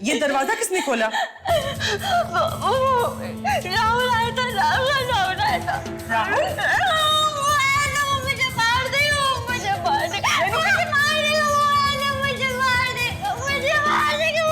ये दरवाजा किसने खोला? राहुल आया था। राहुल आया था। मुझे मार दे, मुझे मार दे, मुझे मार दे, मुझे मार दे, मुझे मार दे, मुझे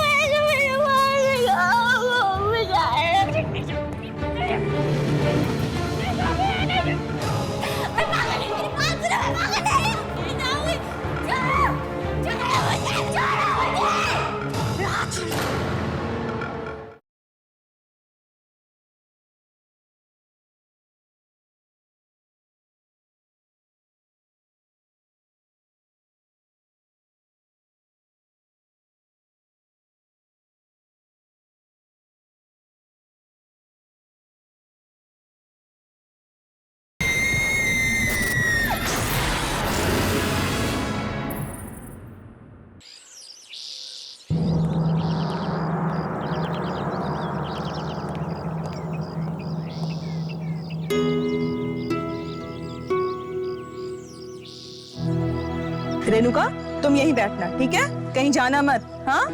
रेणुका, तुम यहीं बैठना, ठीक है? कहीं जाना मत। हाँ,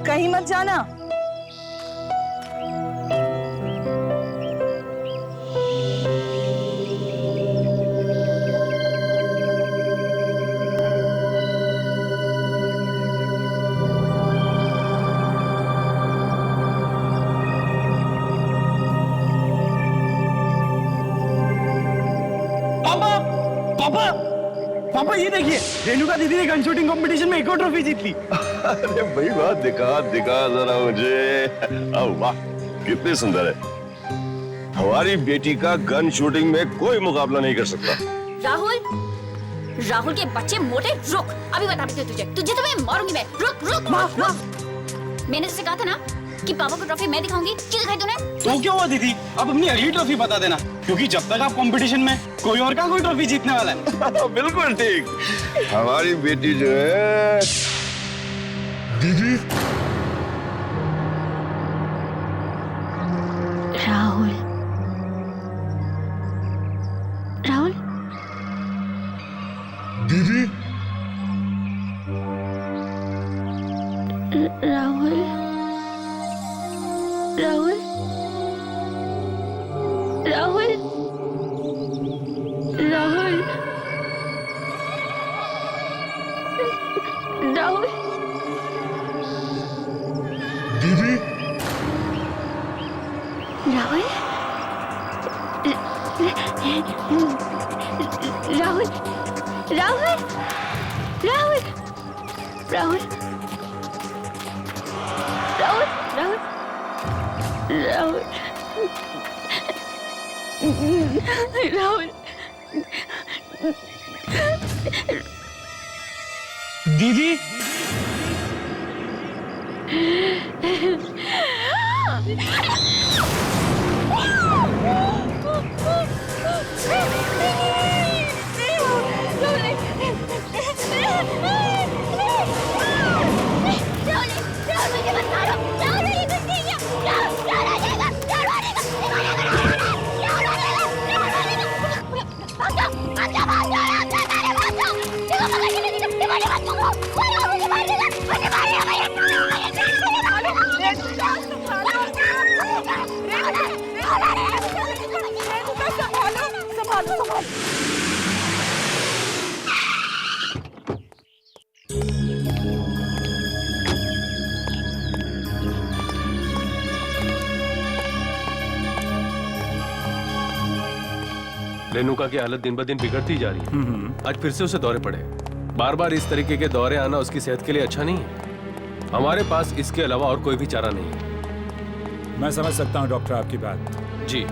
कहीं मत जाना। पापा ये देखिए, रेणुका दीदी ने गन शूटिंग कंपटीशन में एक और ट्रॉफी जीत ली। अरे भाई वाह, दिखा जरा मुझे। वाह, कितनी सुंदर है। हमारी बेटी का गन शूटिंग में कोई मुकाबला नहीं कर सकता। राहुल के बच्चे मोटे, रुक, अभी बताती हूँ तुझे तो मैं मारूंगी मैं। रुक। मैंने तुझसे कहा था ना कि पापा को ट्रॉफी मैं दिखाऊंगी। क्यों दिखाई तूने? तो क्या हुआ दीदी, अब अपनी अगली ट्रॉफी बता देना, क्योंकि जब तक आप कंपटीशन में कोई और का कोई ट्रॉफी जीतने वाला है। बिल्कुल ठीक। हमारी बेटी जो है दीदी। राहुल दीदी। राहुल दीदी। दीदी रेणुका की हालत दिन ब दिन बिगड़ती जा रही है। आज फिर से उसे दौरे पड़े। बार बार इस तरीके के दौरे आना उसकी सेहत के लिए अच्छा नहीं है। हमारे पास इसके अलावा और कोई भी चारा नहीं है। मैं समझ सकता हूँ डॉक्टर आपकी बात। जी।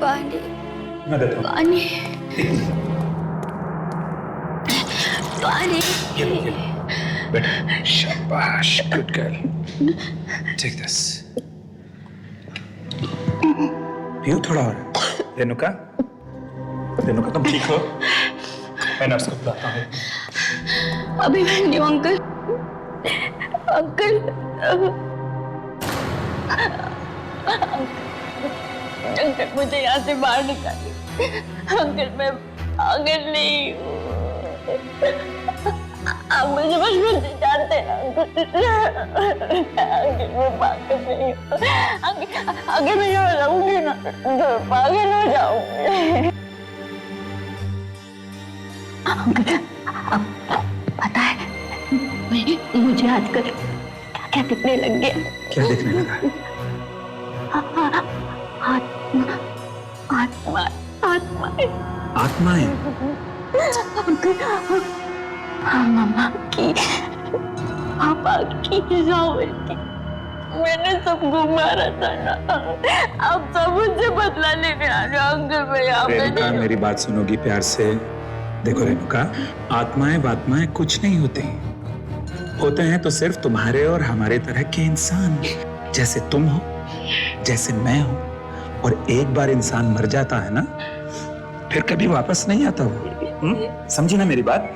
पानी मैं देता हूँ। पानी पानी बेटा शाबाश, गुड गर्ल। Take this. पियो थोड़ा और। रेणुका, रेणुका तुम ठीक हो? मैं नर्स को बुलाता हूँ। अभी मैं नहीं हूँ अंकल। अंकल अंकल मुझे यहाँ से बाहर निकालिए। अंकल मैं पागल नहीं हूँ। आप मुझे बचपन से जानते हैं अंकल। अंकल मैं पागल नहीं हूँ। अंकल मैं जो रहूंगी ना तो पागल हो जाऊंगी। अंकल पता है मुझे आजकल क्या दिखने लग गया? क्या दिखने लगा? आत्मा आत्मा आत्माएं? मम्मा की, पापा की, राहुल की। मैंने सबको मारा था ना। अब सब मुझसे बदला लेने आ रहे हो अंकल। मैं यहाँ पे रेणुका नहीं मेरी बात सुनोगी प्यार से? देखो रेणुका, आत्माएं बात्माएं कुछ नहीं होती। होते हैं तो सिर्फ तुम्हारे और हमारे तरह के इंसान, जैसे तुम हो, जैसे मैं हूं। और एक बार इंसान मर जाता है ना, फिर कभी वापस नहीं आता वो। समझी ना मेरी बात?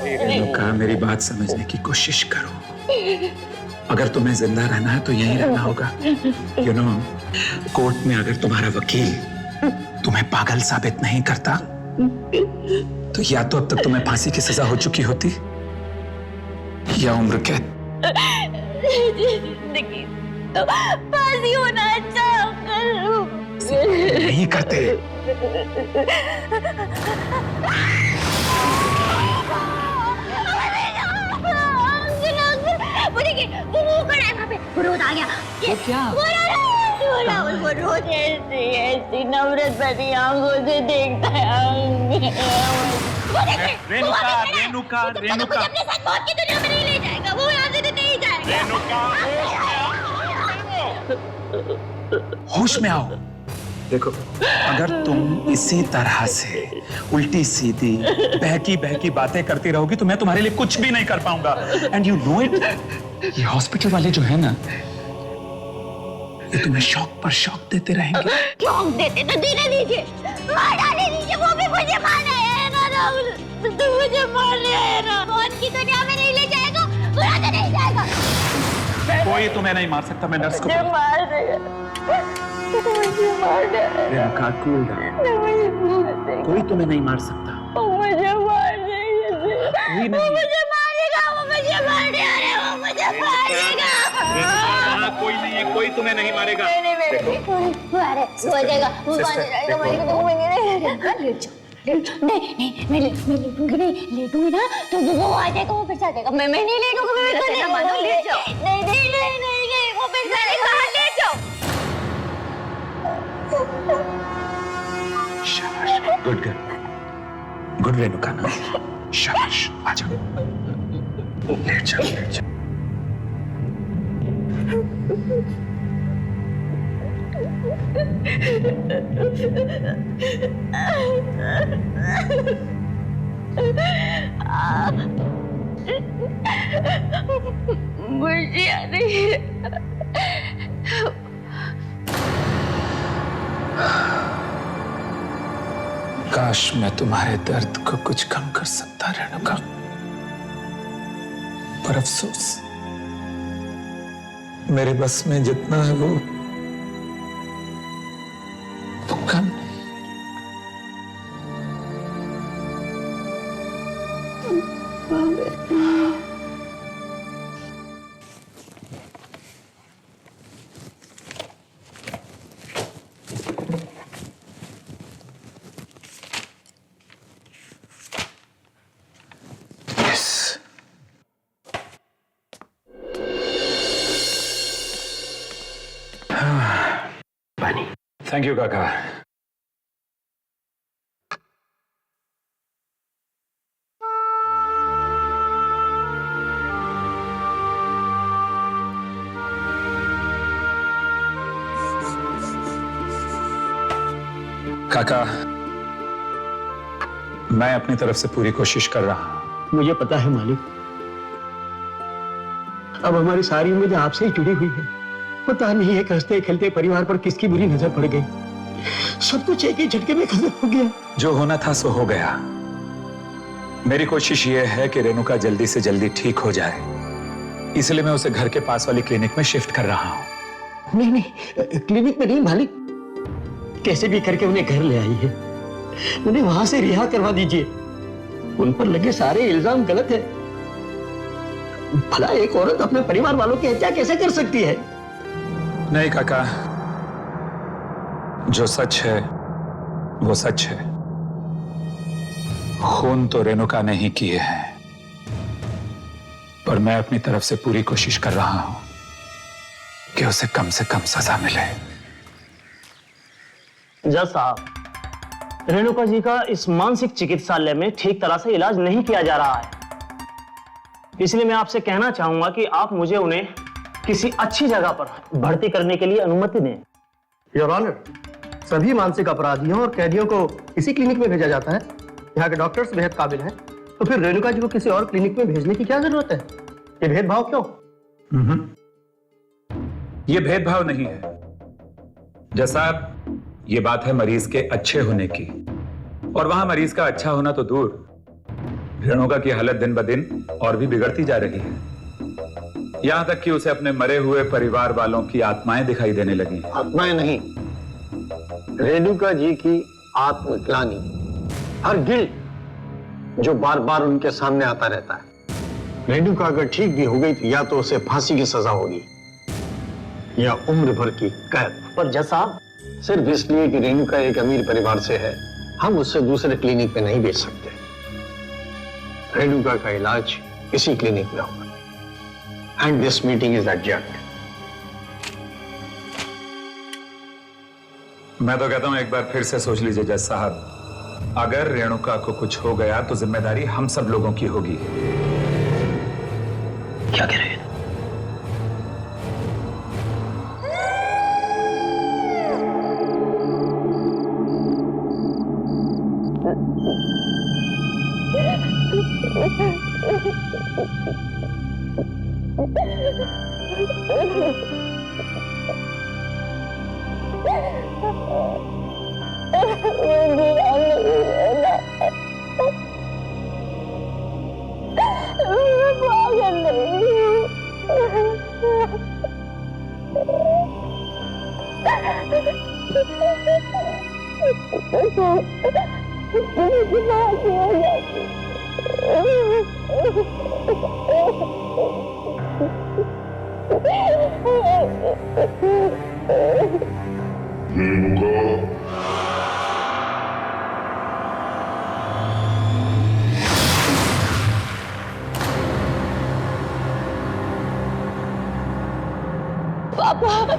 रेणुका मेरी बात समझने की कोशिश करो। अगर तुम्हें जिंदा रहना है तो यहीं रहना होगा। यू नो, कोर्ट में अगर तुम्हारा वकील तुम्हें पागल साबित नहीं करता तो या तो अब तक तुम्हें फांसी की सजा हो चुकी होती या उम्र कैद। जिंदगी तो फांसी होना अच्छा अंकल। नहीं करते। वो खड़ा है वहाँ पे, वो रोज आ गया। वो क्या? वो रोज ऐसी नफरत भरी आंखों से देखता है। रेणुका, रेणुका, रेणुका, अपने साथ मौत की दुनिया में नहीं ले जाएगा। वो यहाँ से नहीं जाएगा। होश में आओ। देखो, अगर तुम इसी तरह से उल्टी सीधी बहकी बहकी बातें करती रहोगी तो मैं तुम्हारे लिए कुछ भी नहीं कर पाऊंगा। And you know it. ये हॉस्पिटल वाले जो है ना, ये तुम्हें शौक पर शौक देते रहेंगे। शौक देते तो देने दीजिए। मार डाले नीचे, वो भी मुझे मारने आया है ना राहुल, तू मुझे मारने आया ना। कौन की दुनिया में नहीं ले जाएगा, बुरा तो नहीं जाएगा। कोई तुम्हें नहीं मार सकता, मैं नर्स को मुझे मार देगा, मुझे मार देगा, रेणुका कूल डाउन, कोई तुम्हें नहीं मार सकता, मुझे मार देगा, कोई नहीं, मुझे मारेगा, वो मुझे मारने आ रहा है, वो मुझे मारेगा। कोई नहीं है, कोई तुम्हें नहीं मारेगा। मारे सो जाएगा, वो मारेगा, मारेगा तो मैं नहीं नहीं मैं लेटूंगी नहीं, लेटूंगी ना तो वो आ जाएगा, वो फिर से आ जाएगा। मैं नहीं लेटूंगी, मैं नहीं मानो, लेट जाओ। नहीं नहीं नहीं नहीं नहीं, वो फिर से कहाँ ले जाओ। शाबाश, गुड गर्ल, गुड रेणुका ना, शाबाश, आ जाओ, लेट जाओ, लेट जाओ। मुझे याद नहीं है। काश मैं तुम्हारे दर्द को कुछ कम कर सकता रेणुका, पर अफसोस मेरे बस में जितना है वो कम नहीं। थैंक यू काका। काका, मैं अपनी तरफ से पूरी कोशिश कर रहा हूं। मुझे पता है मालिक, अब हमारी सारी उम्मीदें आपसे ही जुड़ी हुई है। पता नहीं है हंसते खेलते परिवार पर किसकी बुरी नजर पड़ गई, सब कुछ एक ही झटके में खत्म हो गया। जो होना था सो हो गया। मेरी कोशिश यह है कि रेणुका जल्दी से जल्दी ठीक हो जाए, इसलिए मैं उसे घर के पास वाली क्लिनिक में शिफ्ट कर रहा हूं। नहीं नहीं, क्लिनिक में नहीं मालिक, कैसे भी करके उन्हें घर ले आई है, उन्हें वहां से रिहा करवा दीजिए। उन पर लगे सारे इल्जाम गलत है। भला एक औरत अपने परिवार वालों की हत्या कैसे कर सकती है? नहीं काका, जो सच है वो सच है। खून तो रेणुका ने ही किए हैं, पर मैं अपनी तरफ से पूरी कोशिश कर रहा हूं कि उसे कम से कम सजा मिले। जज साहब, रेणुका जी का इस मानसिक चिकित्सालय में ठीक तरह से इलाज नहीं किया जा रहा है, इसलिए मैं आपसे कहना चाहूंगा कि आप मुझे उन्हें किसी अच्छी जगह पर भर्ती करने के लिए अनुमति दें। योर ऑनर, सभी मानसिक अपराधियों और कैदियों को इसी क्लिनिक में भेजा जाता है। यहाँ के डॉक्टर्स बेहद काबिल हैं, तो फिर रेणुका जी को किसी और क्लिनिक में भेजने की क्या जरूरत है? ये भेदभाव क्यों? ये भेदभाव नहीं है जैसा, ये बात है मरीज के अच्छे होने की, और वहां मरीज का अच्छा होना तो दूर, रेणुका की हालत दिन ब दिन और भी बिगड़ती जा रही है, यहां तक कि उसे अपने मरे हुए परिवार वालों की आत्माएं दिखाई देने लगी। आत्माएं नहीं, रेणुका जी की आत्मग्लानि, हर गिल्ट जो बार बार उनके सामने आता रहता है। रेणुका अगर ठीक भी हो गई तो या तो उसे फांसी की सजा होगी या उम्र भर की कैद। पर जज साहब, सिर्फ इसलिए कि रेणुका एक अमीर परिवार से है, हम उससे दूसरे क्लिनिक में नहीं भेज सकते। रेणुका का इलाज इसी क्लिनिक में होगा। And this meeting is adjourned. मैं तो कहता हूं एक बार फिर से सोच लीजिए जज साहब, अगर रेणुका को कुछ हो गया तो जिम्मेदारी हम सब लोगों की होगी। क्या कह रहे हैं? पापा,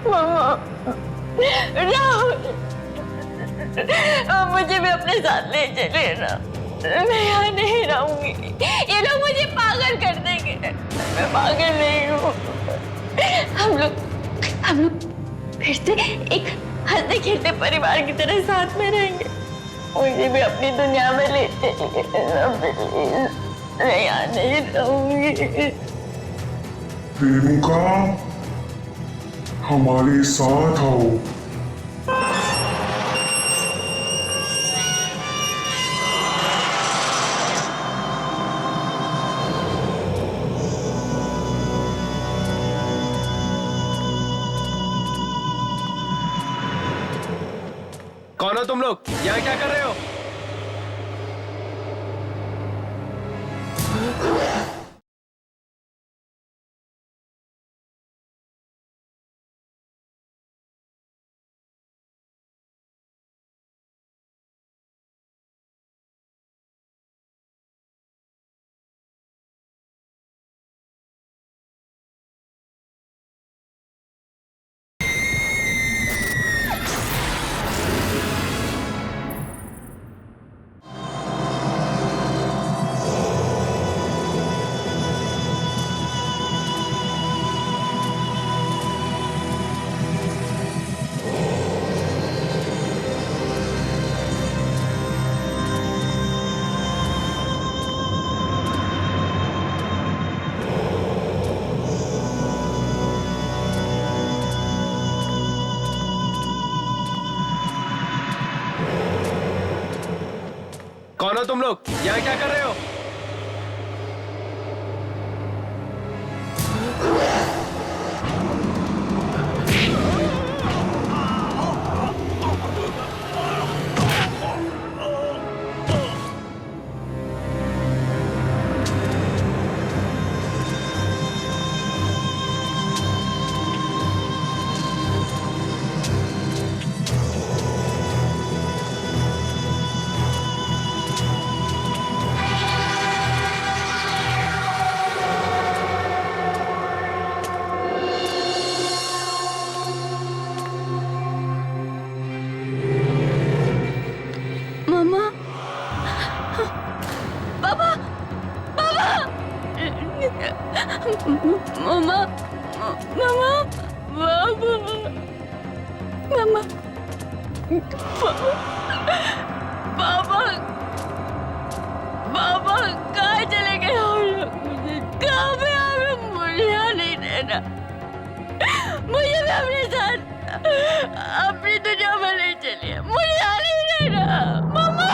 मम्मा, राहुल, मुझे भी अपने साथ ले चले ना। मैं यहाँ नहीं रहूंगी, ये लोग मुझे पागल कर देंगे। मैं पागल नहीं हूँ। हम लोग फिर से एक हंसते खेलते परिवार की तरह साथ में रहेंगे। मुझे भी अपनी दुनिया में ले चलिए। मैं यहाँ नहीं रहूंगी। रेणुका, हमारे साथ आओ। कौन हो तुम लोग? यहाँ क्या कर रहे हो? कौन हो तुम लोग? यहाँ क्या कर रहे हो? मामा, मामा, बाबा, मामा, बाबा, बाबा कहाँ चले गए हम लोग? मुझे कहाँ पे हमें मुझे यहाँ नहीं रहना। मुझे भी अपने साथ अपनी दुनिया में ले चलिए। मुझे यहाँ नहीं रहना, मामा।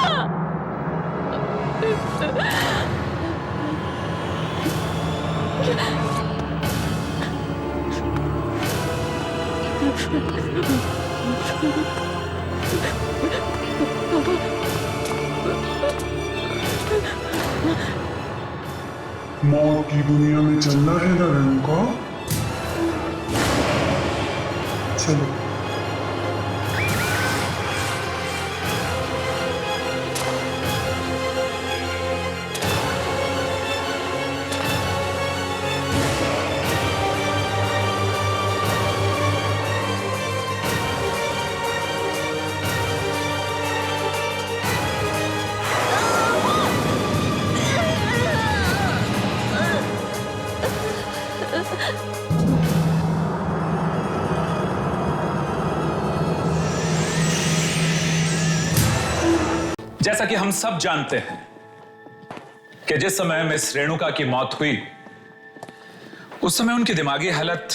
मौत की दुनिया में चलना है ना रेणुका? चलो। जैसा कि हम सब जानते हैं कि जिस समय मिस रेणुका की मौत हुई उस समय उनकी दिमागी हालत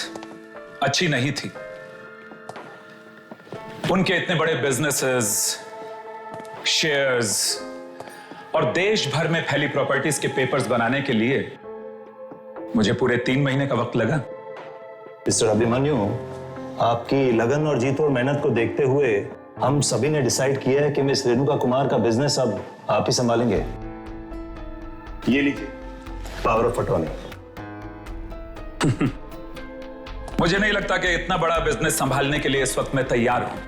अच्छी नहीं थी। उनके इतने बड़े बिजनेसेस, शेयर्स और देश भर में फैली प्रॉपर्टीज के पेपर्स बनाने के लिए मुझे पूरे 3 महीने का वक्त लगा। मिस्टर अभिमन्यु, आपकी लगन और जीत और मेहनत को देखते हुए हम सभी ने डिसाइड किया है कि मिस रेणुका कुमार का बिजनेस अब आप ही संभालेंगे। ये लीजिए पावर ऑफ अटॉर्नी। मुझे नहीं लगता कि इतना बड़ा बिजनेस संभालने के लिए इस वक्त मैं तैयार हूं,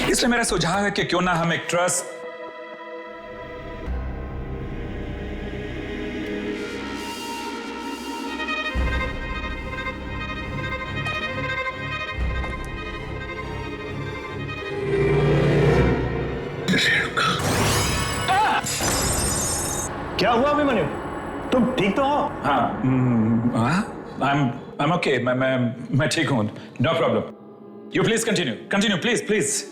इसलिए मेरा सुझाव है कि क्यों ना हम एक ट्रस्ट क्या हुआ अभिमन्यु, तुम ठीक तो हो? आई एम ओके, मैं ठीक हूं, no problem. You please continue please please.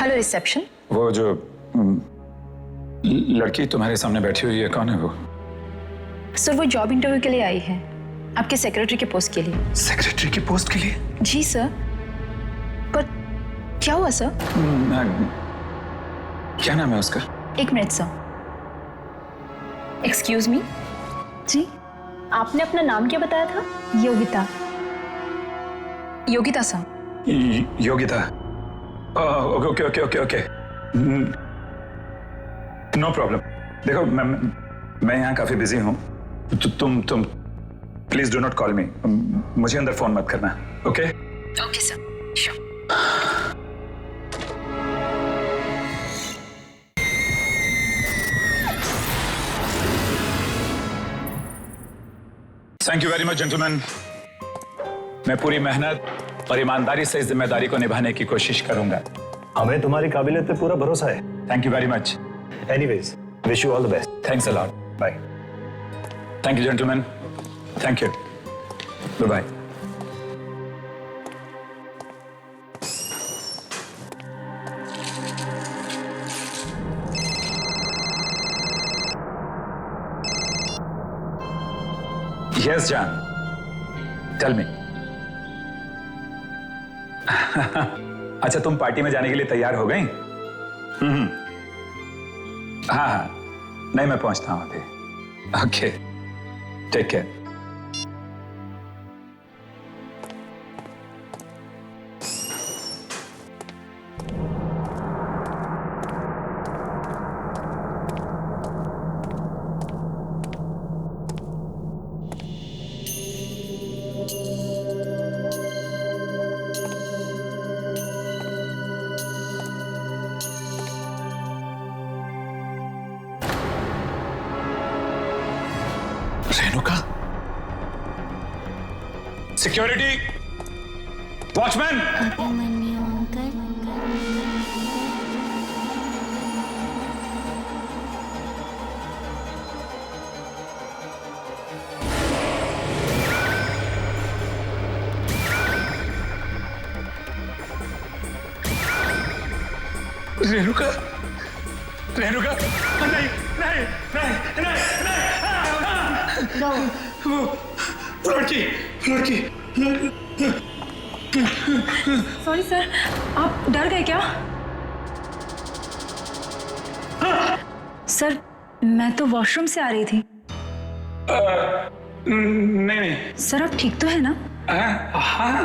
Hello reception. वो जो लड़की तुम्हारे सामने बैठी हुई है, कौन है वो? सर वो जॉब इंटरव्यू के लिए आई है, आपके सेक्रेटरी के पोस्ट के लिए। सेक्रेटरी की पोस्ट के लिए? जी सर। पर क्या हुआ सर? क्या नाम है उसका? एक मिनट सर। Excuse me. जी आपने अपना नाम क्या बताया था? Yogita. Yogita sir. Yogita. Okay okay okay okay, no problem. देखो मैं यहाँ काफी बिजी हूँ, तुम please do not call me, मुझे अंदर फोन मत करना। Okay okay sir, sure. Thank you very much gentleman. मैं पूरी मेहनत और ईमानदारी से इस जिम्मेदारी को निभाने की कोशिश करूंगा। हमें तुम्हारी काबिलियत पे पूरा भरोसा है। Thank you very much. Anyways, wish you all the best. Thanks a lot. Bye. Thank you gentleman, thank you, bye bye. Yes जान, टेल मी। अच्छा, तुम पार्टी में जाने के लिए तैयार हो गई? हाँ, नहीं मैं पहुंचता हूं अभी। Okay, take care. Renuka, security, watchman. Renuka, Renuka, नहीं नहीं नहीं नहीं नहीं, वो लड़की लड़की। सॉरी सर, आप डर गए क्या? सर मैं तो वॉशरूम से आ रही थी। नहीं नहीं सर आप ठीक तो है ना? हाँ,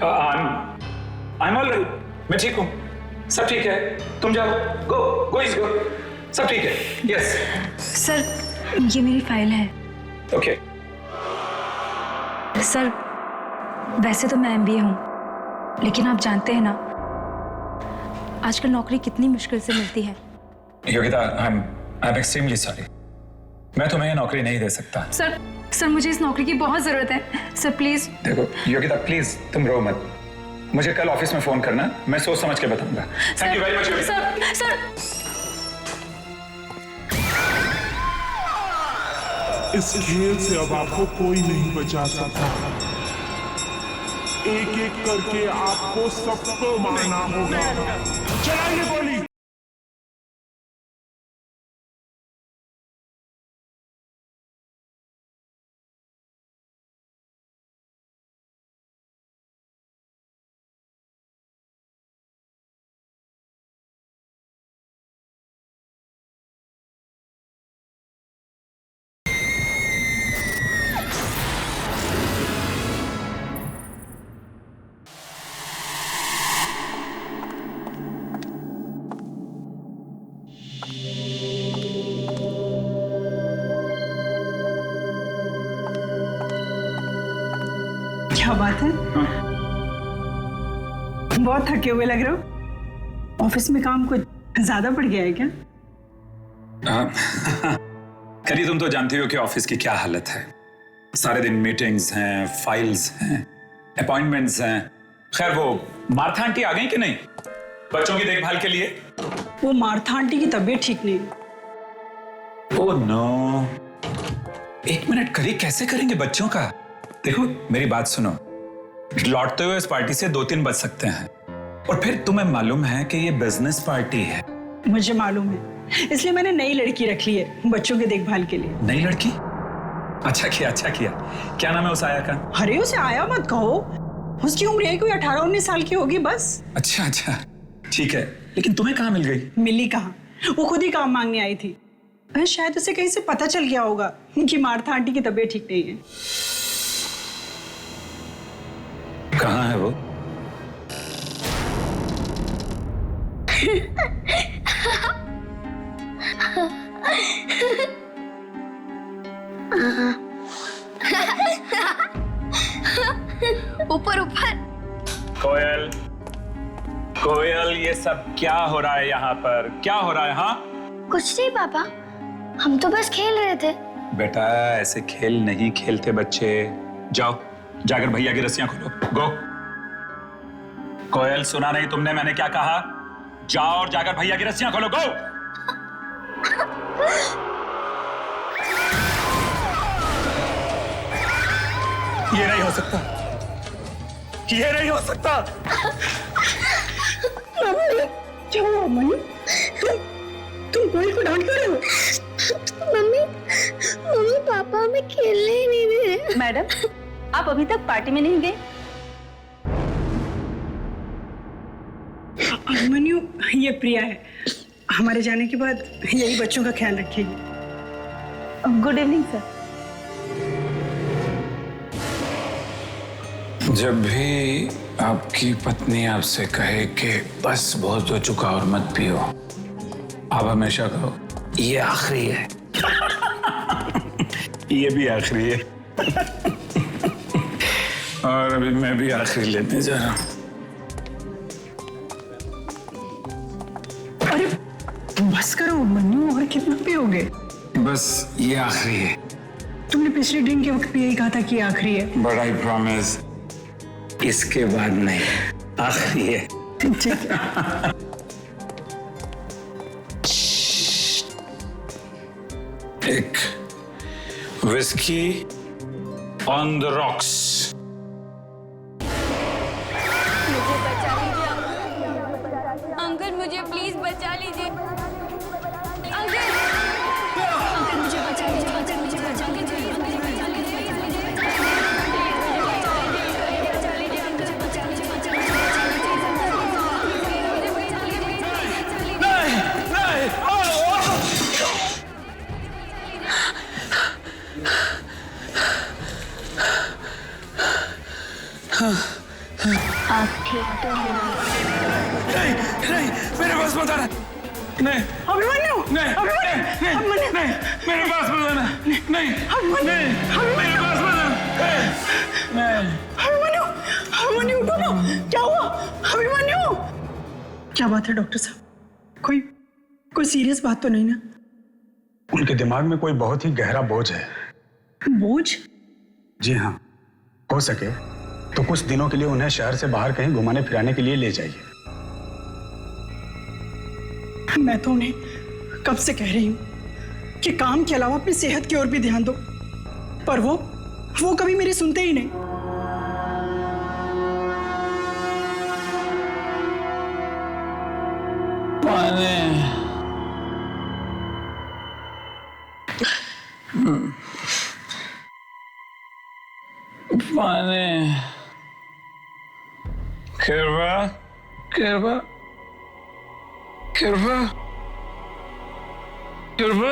आई एम ऑल राइट, मैं ठीक हूँ, सब ठीक है। तुम जाओ, गो इज गो, सब ठीक है। यस सर ये मेरी फाइल है। ओके। सर वैसे तो मैं MBA हूँ, लेकिन आप जानते हैं ना आजकल नौकरी कितनी मुश्किल से मिलती है। Yogita, I am extremely sorry, मैं तुम्हें ये नौकरी नहीं दे सकता। सर मुझे इस नौकरी की बहुत जरूरत है। Sir please. देखो योगिता, प्लीज तुम रो मत, मुझे कल ऑफिस में फोन करना, मैं सोच समझ के बताऊंगा। Thank you very much. Sir इस खेल से अब आपको कोई नहीं बचा सकता। एक एक करके आपको सबको मारना होगा। चलाइए गोली। क्या बात है? बहुत थके हुए लग रहे हो। ऑफिस में काम कुछ ज्यादा बढ़ गया है क्या? करी, तुम तो जानती हो कि ऑफिस की क्या हालत है। सारे दिन मीटिंग्स हैं, फाइल्स हैं, अपॉइंटमेंट्स हैं। खैर, वो मार्था आंटी आ गई कि नहीं बच्चों की देखभाल के लिए? वो मार्था आंटी की तबीयत ठीक नहीं। ओह नो, एक मिनट करी, कैसे करेंगे बच्चों का? देखो मेरी बात सुनो, लौटते हुए इस पार्टी से 2-3 बज सकते हैं, और फिर तुम्हें मालूम है कि ये बिजनेस पार्टी है। मुझे मालूम है, इसलिए मैंने नई लड़की रख ली है बच्चों के देखभाल के लिए। नई लड़की? अच्छा किया, अच्छा किया। क्या नाम है उस आया का? अरे उसे आया मत कहो, उसकी उम्र है कोई 18-19 साल की होगी बस। अच्छा अच्छा, ठीक है, लेकिन तुम्हें कहाँ मिल गई? मिली कहाँ, वो खुद ही काम मांगने आई थी। शायद उसे कहीं से पता चल गया होगा कि मार्था आंटी की तबीयत ठीक नहीं है। कहाँ है वो? ऊपर ऊपर। कोयल, कोयल, ये सब क्या हो रहा है यहाँ पर? क्या हो रहा है? हाँ कुछ नहीं पापा, हम तो बस खेल रहे थे। बेटा, ऐसे खेल नहीं खेलते बच्चे। जाओ, जाकर भैया की रस्सियां खोलो। गो। कोयल, सुना नहीं तुमने मैंने क्या कहा? जाओ और जाकर भैया की रस्सियां खोलो। गो। ये नहीं हो सकता, ये नहीं हो सकता। क्या हुआ मम्मी? तुम कोयल को डांट रहे हो? मम्मी पापा हमें खेलने ही नहीं दे रहे। मैडम, आप अभी तक पार्टी में नहीं गए? अभिमन्यु, ये प्रिया है, हमारे जाने के बाद यही बच्चों का ख्याल रखेगी। Good evening sir. जब भी आपकी पत्नी आपसे कहे कि बस बहुत हो चुका और मत पियो, आप हमेशा कहो ये आखिरी है। ये भी आखिरी है। और अभी मैं भी आखिरी लेने जा रहा हूं। अरे बस करो मन्नू, और कितना पियोगे? बस ये आखिरी है। तुमने पिछले ड्रिंक के वक्त भी यही कहा था कि आखिरी है। बट आई प्रॉमिस, इसके बाद नहीं, आखिरी है। ठीक है। एक विस्की ऑन द रॉक्स। मुझे बचा लीजिए अंकल, मुझे प्लीज बचा लीजिए अंकल। अंकल मुझे बचा लीजिए, अंकल मुझे बचा लीजिए। आप ठीक तो हैं? नहीं नहीं, मेरे पास मत आना। नहीं अभिमन्यु, नहीं नहीं नहीं, मेरे पास मत आना। नहीं नहीं, मेरे पास मत आना। नहीं अभिमन्यु, अभिमन्यु उठो ना, क्या हुआ? अभिमन्यु, क्या बात है डॉक्टर साहब? कोई सीरियस बात तो नहीं ना? उनके दिमाग में कोई बहुत ही गहरा बोझ है। बोझ? जी हाँ, हो सके तो कुछ दिनों के लिए उन्हें शहर से बाहर कहीं घुमाने फिराने के लिए ले जाइए। मैं तो उन्हें कब से कह रही हूँ कि काम के अलावा अपनी सेहत की ओर भी ध्यान दो, पर वो कभी मेरी सुनते ही नहीं। पानी, कृपा कृपा कृपा कृपा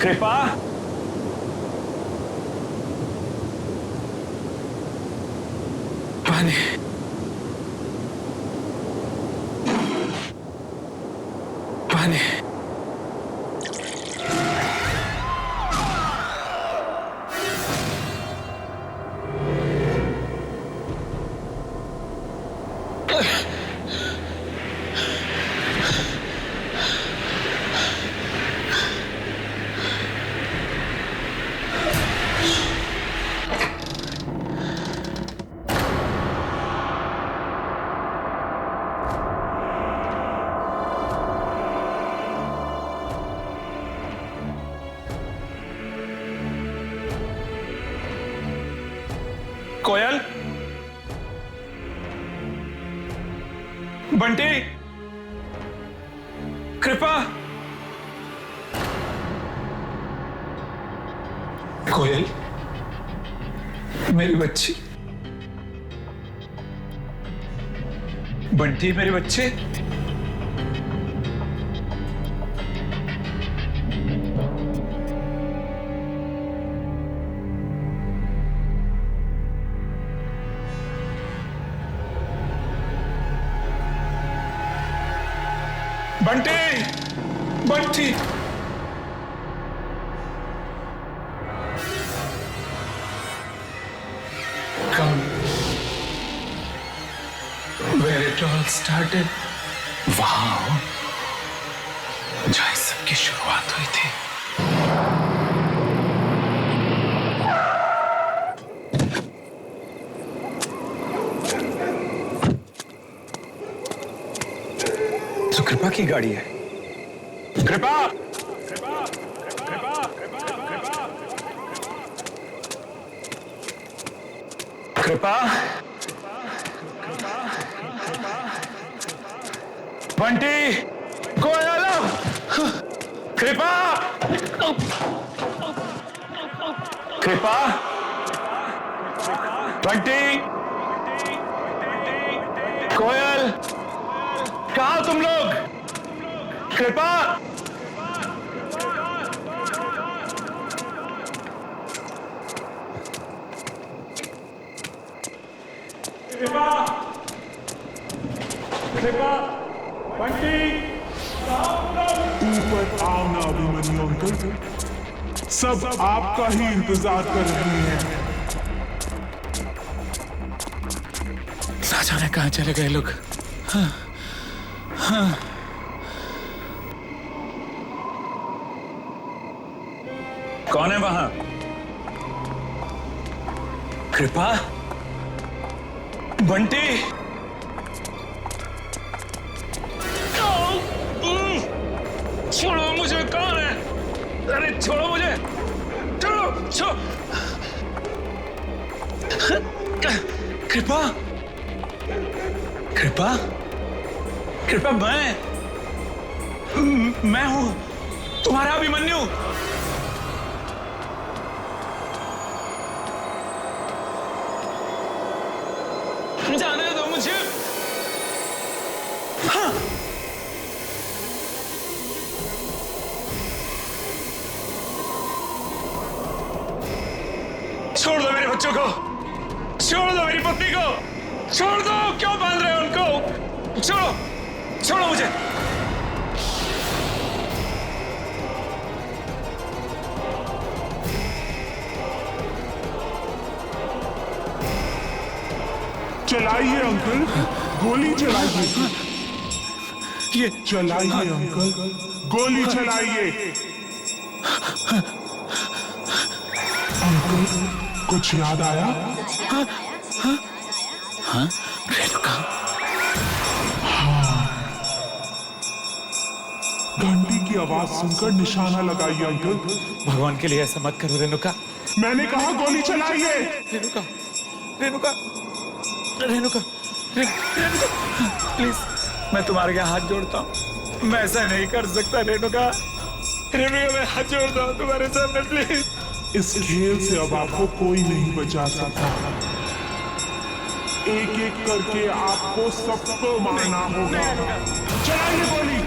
कृपा। पानी, पानी। बंटी, कृपा, कोयल, मेरी बच्ची, बंटी मेरे बच्चे, Bunty, Bunty, come where it all started. वहाँ जहाँ इस सब की शुरुआत हुई थी। तो कृपा की गाड़ी है। कृपा, कृपा, बंटी, कोयल, कृपा, कृपा, बंटी, कोयल, कहाँ तुम लोग? कृपा, कृपा, कृपा, बंटी, ऊपर आओ ना अभिमन्यु अंकल, सब आपका ही इंतजार कर रहे हैं। ना जाने कहाँ चले गए लोग। हाँ, हाँ। कौन है वहां? कृपा, बंटी, छोड़ो मुझे, कौन है? अरे छोड़ो मुझे, छोड़ो, छोड़ो। कृपा, कृपा, कृपा, मैं हूं तुम्हारा अभिमन्यु। जाने दो मुझे। हाँ। छोड़ दो मेरे बच्चों को, छोड़ दो मेरी पत्नी को, छोड़ दो, क्यों बांध रहे हो उनको? छोड़ो, छोड़ो मुझे। चलाइए अंकल, गोली चलाइए। ये चलाइए अंकल, गोली चलाइए। अंकल, कुछ याद आया? हाँ, रेणुका। हाँ, घंटी की आवाज सुनकर निशाना लगाइए अंकल। भगवान के लिए ऐसा मत करो रेणुका। मैंने कहा गोली चलाइए। रेणुका, रेणुका, रेणुका, रेणुका, प्लीज, मैं तुम्हारे आगे हाथ जोड़ता हूँ, मैं ऐसा नहीं कर सकता रेणुका। रेणुका, मैं हाथ जोड़ता हूँ तुम्हारे सामने, प्लीज। इस खेल से अब आपको कोई नहीं बचा सकता। एक एक करके आपको सबको मारना होगा। चलाइए गोली।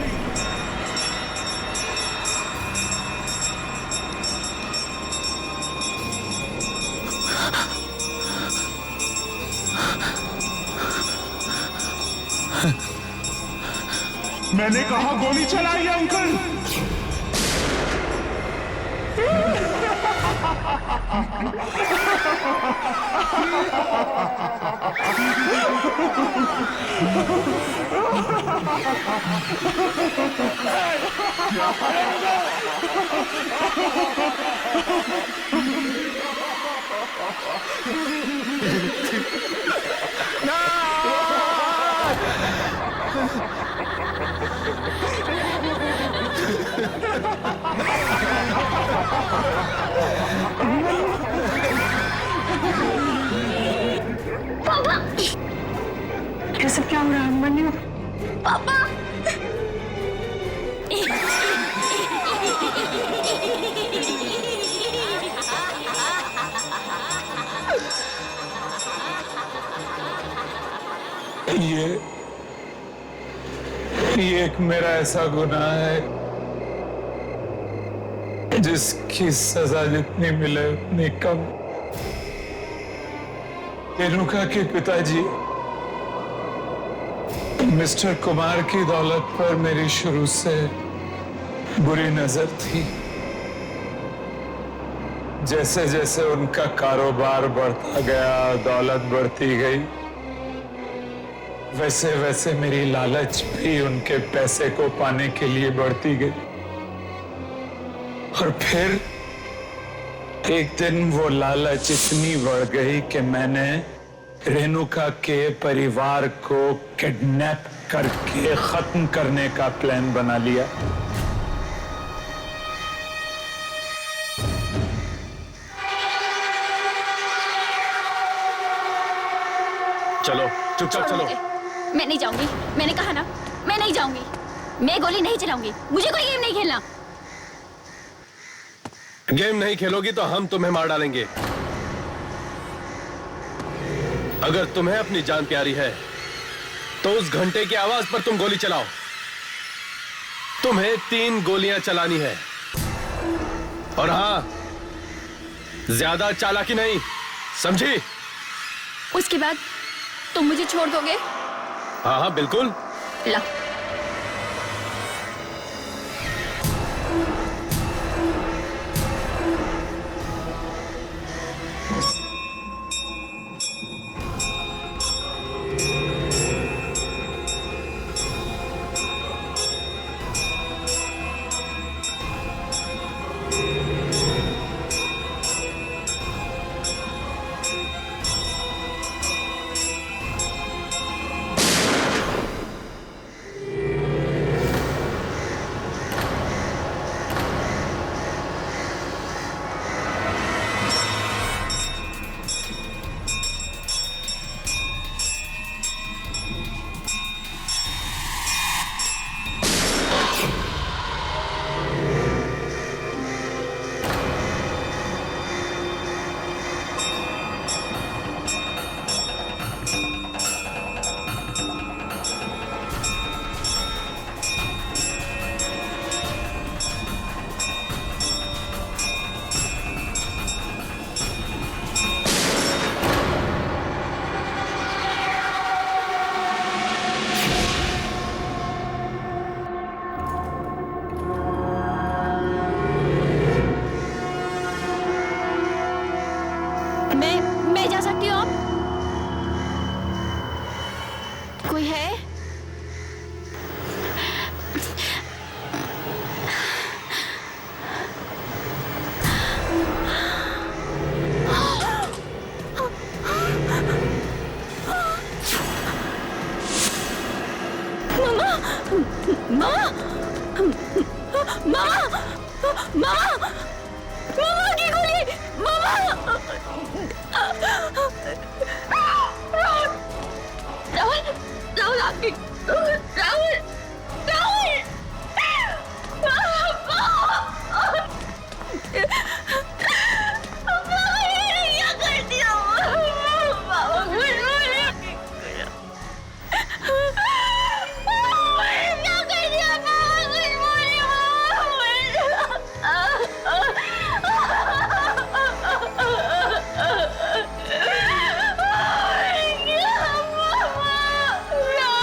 मैंने कहा गोली चलाइए अंकल। ये सब क्या हो रहा है अभिमन्यु? पापा। ये एक मेरा ऐसा गुनाह है जिसकी सजा जितनी मिले उतनी कम। रेणुका के पिताजी मिस्टर कुमार की दौलत पर मेरी शुरू से बुरी नजर थी। जैसे जैसे उनका कारोबार बढ़ता गया, दौलत बढ़ती गई, वैसे वैसे मेरी लालच भी उनके पैसे को पाने के लिए बढ़ती गई। और फिर एक दिन वो लालच इतनी बढ़ गई कि मैंने रेणुका के परिवार को किडनैप करके खत्म करने का प्लान बना लिया। चलो चुपचाप चलो। मैं नहीं जाऊंगी, मैंने कहा ना, मैं नहीं जाऊंगी। मैं गोली नहीं चलाऊंगी, मुझे कोई गेम नहीं खेलना। गेम नहीं खेलोगी तो हम तुम्हें मार डालेंगे। अगर तुम्हें अपनी जान प्यारी है तो उस घंटे की आवाज पर तुम गोली चलाओ। तुम्हें 3 गोलियां चलानी है। और हां, ज्यादा चालाकी नहीं, समझी? उसके बाद तुम मुझे छोड़ दोगे? हाँ हाँ बिल्कुल। ला। मैं जा सकती हूँ अब? कोई है? मामा! मामा! मामा! मामा की गोली! मामा! राहुल! राहुल आपकी! राहुल! राहुल! क्या कर दिया? मामा कुछ बोले! क्या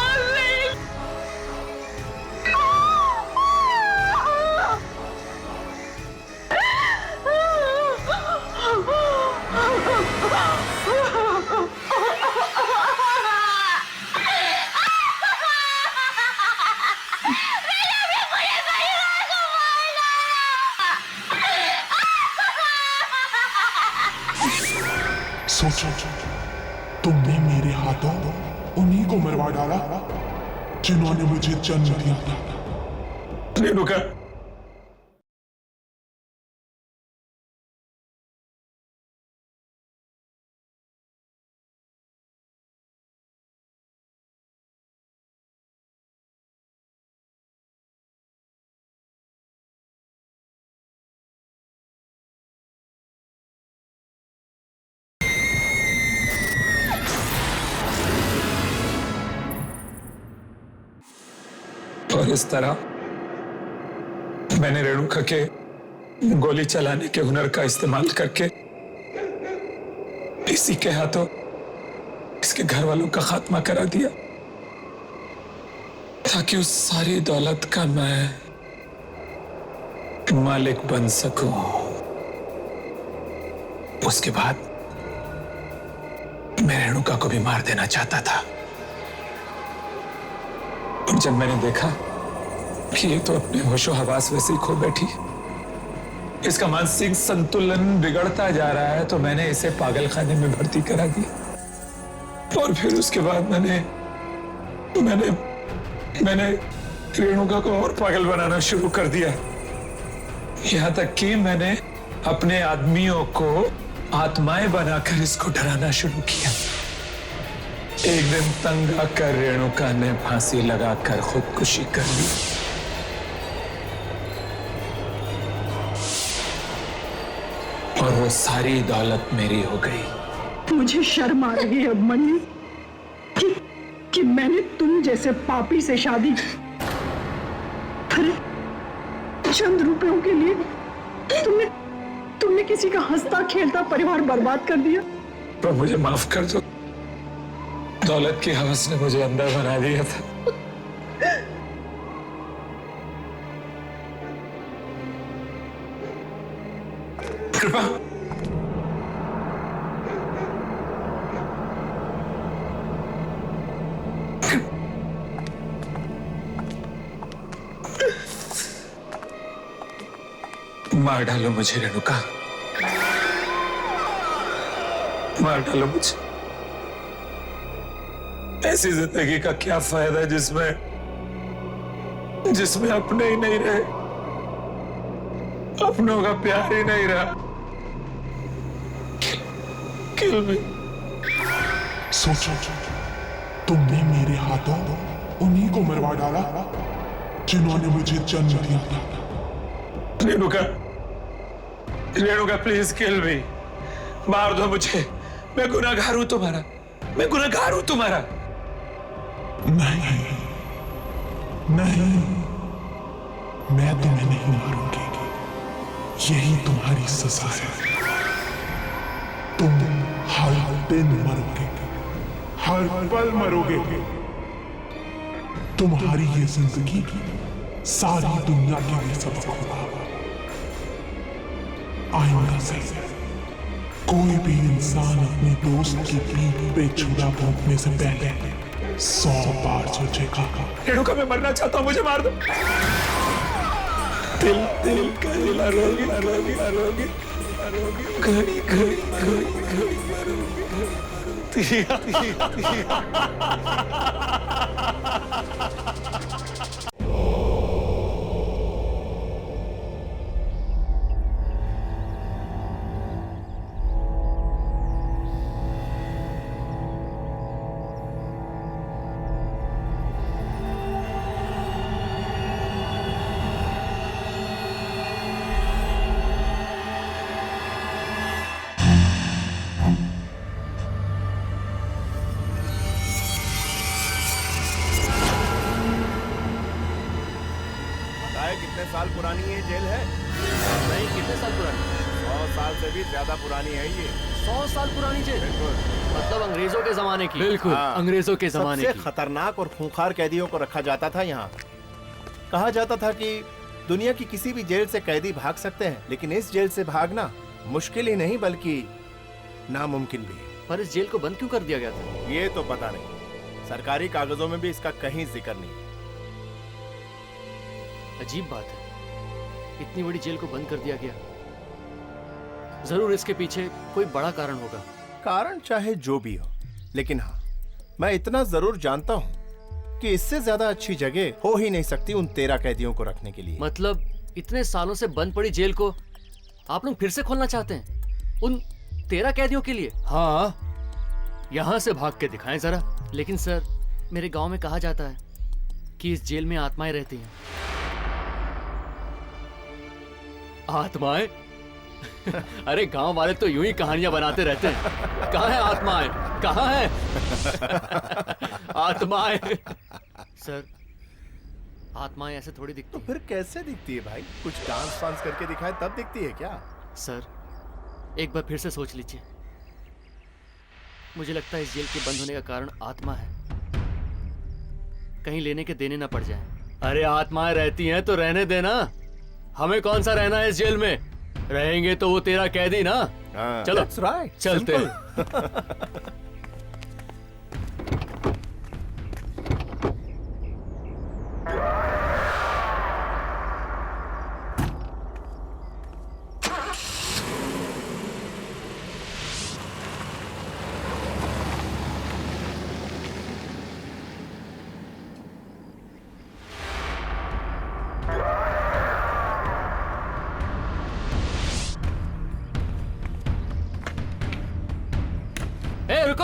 कर दिया? मामा कुछ बोले! सोचो, तुमने मेरे हाथों उन्हीं को मरवा डाला जिन्होंने मुझे जन्म दिया था। रेणुका, और इस तरह मैंने रेणुका के गोली चलाने के हुनर का इस्तेमाल करके इसी के हाथों इसके घर वालों का खात्मा करा दिया, ताकि उस सारी दौलत का मैं मालिक बन सकूं। उसके बाद मैं रेणुका को भी मार देना चाहता था, और जब मैंने देखा कि ये तो अपने होशो हवास वैसे ही खो बैठी, इसका मानसिक संतुलन बिगड़ता जा रहा है, तो मैंने इसे पागल खाने में भर्ती करा दिया। और फिर उसके बाद मैंने रेणुका को और पागल बनाना शुरू कर दिया, यहां तक कि मैंने अपने आदमियों को आत्माएं बनाकर इसको डराना शुरू किया। एक दिन तंग आकर रेणुका ने फांसी लगाकर खुदकुशी कर ली। और वो सारी दौलत मेरी हो गई। मुझे शर्म आ रही है अब मनी कि मैंने तुम जैसे पापी से शादी की। अरे चंद रुपयों के लिए तुमने किसी का हंसता खेलता परिवार बर्बाद कर दिया। पर मुझे माफ कर दो, दौलत की हवस ने मुझे अंदर बना दिया था। कृपा मार डालो मुझे रेणुका, मार डालो मुझे। ऐसी जिंदगी का क्या फायदा जिसमें अपने ही नहीं रहे, अपनों का प्यार ही नहीं रहा। किल मी। सोचो, तुमने मेरे हाथों उन्हीं को मरवा डाला जिन्होंने मुझे जन्म दिया था। रेणुका प्लीज किल मी, मार दो मुझे। मैं गुनहगार हूं तुम्हारा, मैं गुनहगार हूं तुम्हारा। नहीं, मैं तुम्हें नहीं मारूंगी, यही तुम्हारी सजा है। तुम हर दिन मरोगे, हर पल मरोगे। तुम्हारी ये जिंदगी सारी दुनिया के लिए सबक होगा। आइंदा से कोई भी इंसान अपने दोस्त की पीठ पे छुरा भोंकने से पहले 100 बार सोचेगा। रेणुका मैं मरना चाहता हूं, मुझे मार दो। दिल का रोगी घड़ी कितने साल पुरानी ये जेल है? नहीं, कितने साल पुरानी? 100 साल से भी ज्यादा पुरानी है ये। 100 साल पुरानी जेल? बिल्कुल। मतलब अंग्रेजों के जमाने की? बिल्कुल, अंग्रेजों के जमाने की। सबसे खतरनाक और खूंखार कैदियों को रखा जाता था यहाँ। कहा जाता था कि दुनिया की किसी भी जेल से कैदी भाग सकते हैं, लेकिन इस जेल से भागना मुश्किल ही नहीं बल्कि नामुमकिन भी। पर इस जेल को बंद क्यों कर दिया गया था? ये तो पता नहीं, सरकारी कागजों में भी इसका कहीं जिक्र नहीं। अजीब बात है, इतनी बड़ी जेल को बंद कर दिया गया। जरूर इसके पीछे कोई बड़ा कारण होगा। कारण चाहे जो भी हो, लेकिन हाँ, मैं इतना जरूर जानता हूँ कि इससे ज्यादा अच्छी जगह हो ही नहीं सकती उन 13 कैदियों को रखने के लिए। मतलब इतने सालों से बंद पड़ी जेल को आप लोग फिर से खोलना चाहते हैं उन 13 कैदियों के लिए? हाँ, यहाँ से भाग के दिखाएं जरा। लेकिन सर, मेरे गांव में कहा जाता है कि इस जेल में आत्माएं रहती हैं। आत्माएं? अरे गांव वाले तो यूं ही कहानियां बनाते रहते हैं। कहाँ है आत्माएं? कहाँ है आत्माएं? सर, आत्माएं ऐसे थोड़ी दिखती तो फिर कैसे दिखती है भाई? कुछ डांस वांस करके दिखाए तब दिखती है क्या? सर एक बार फिर से सोच लीजिए। मुझे लगता है इस जेल के बंद होने का कारण आत्मा है, कहीं लेने के देने ना पड़ जाए। अरे आत्माएं रहती हैं तो रहने देना, हमें कौन सा रहना है इस जेल में? रहेंगे तो वो तेरा कैदी ना। चलो That's right. चलते हैं। ए रुको,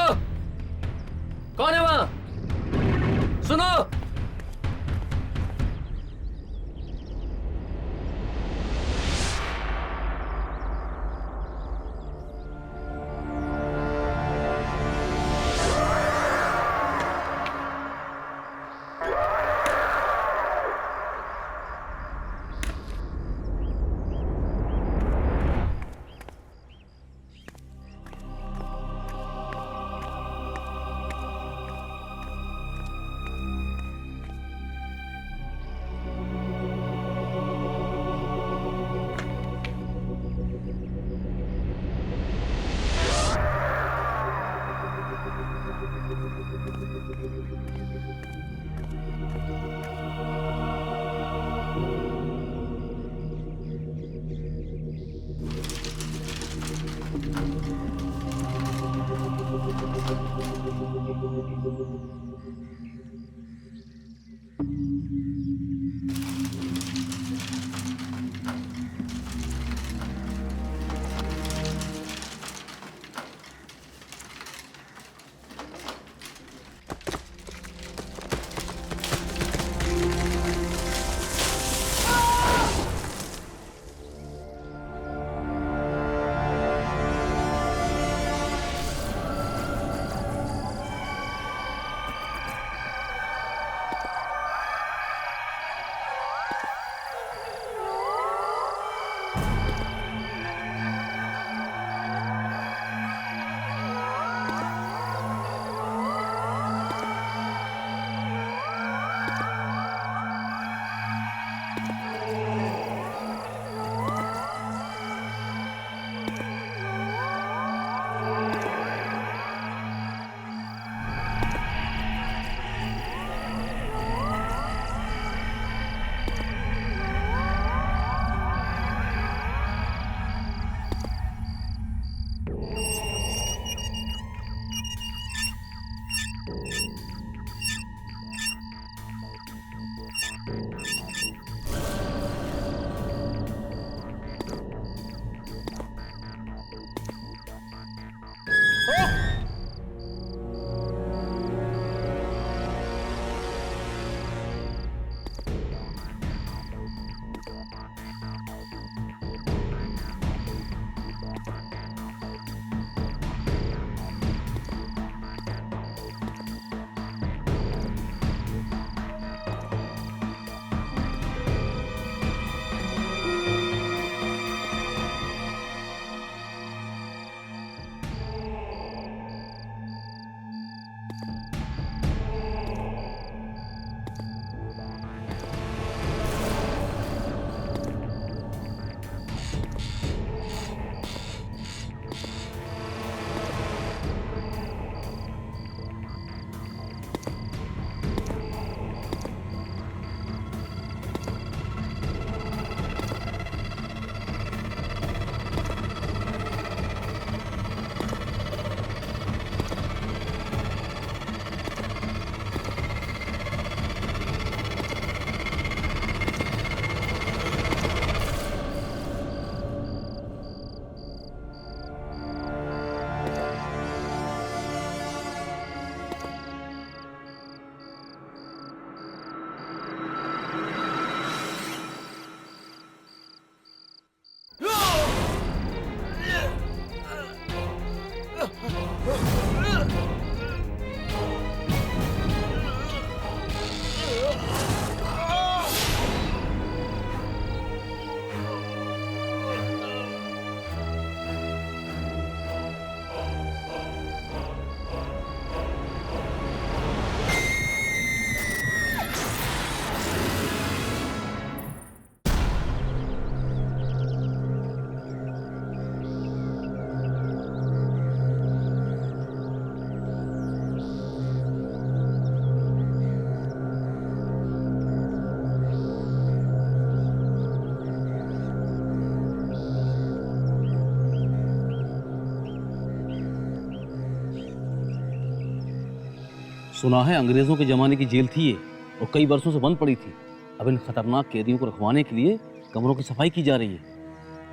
सुना है अंग्रेजों के जमाने की जेल थी ये और कई वर्षों से बंद पड़ी थी। अब इन खतरनाक कैदियों को रखवाने के लिए कमरों की सफाई की जा रही है।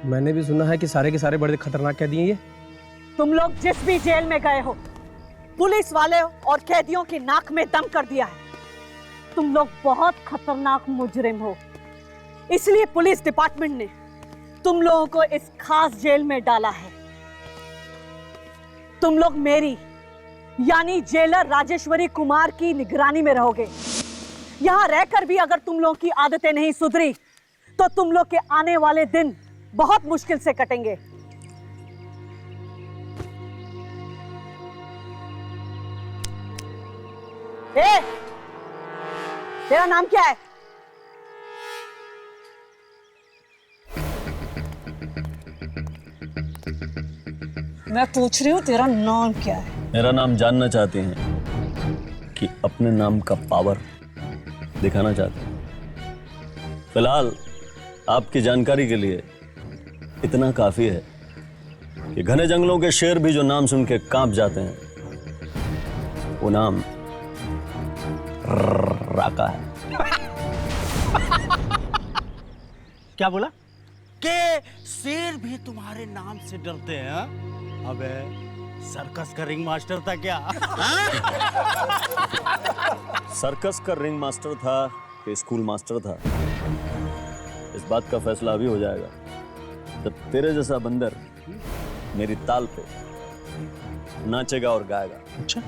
मैंने भी सुना है कि सारे के सारे बड़े खतरनाक कैदी हैं ये। तुम लोग जिस भी जेल में गए हो, पुलिस वाले और कैदियों की नाक में दम कर दिया है। तुम लोग बहुत खतरनाक मुजरिम हो, इसलिए पुलिस डिपार्टमेंट ने तुम लोगों को इस खास जेल में डाला है। तुम लोग मेरी यानी जेलर राजेश्वरी कुमार की निगरानी में रहोगे। यहां रहकर भी अगर तुम लोगों की आदतें नहीं सुधरी तो तुम लोग के आने वाले दिन बहुत मुश्किल से कटेंगे। ए, तेरा नाम क्या है? मैं पूछ रही हूँ तेरा नाम क्या है? मेरा नाम जानना चाहते हैं कि अपने नाम का पावर दिखाना चाहते हैं? फिलहाल आपकी जानकारी के लिए इतना काफी है कि घने जंगलों के शेर भी जो नाम सुन के कांप जाते हैं, वो नाम राका है। क्या बोला? के शेर भी तुम्हारे नाम से डरते हैं? अबे सर्कस का रिंग मास्टर था क्या? सर्कस का रिंग मास्टर था कि स्कूल मास्टर था, इस बात का फैसला अभी हो जाएगा जब तेरे जैसा बंदर मेरी ताल पे नाचेगा और गाएगा। अच्छा,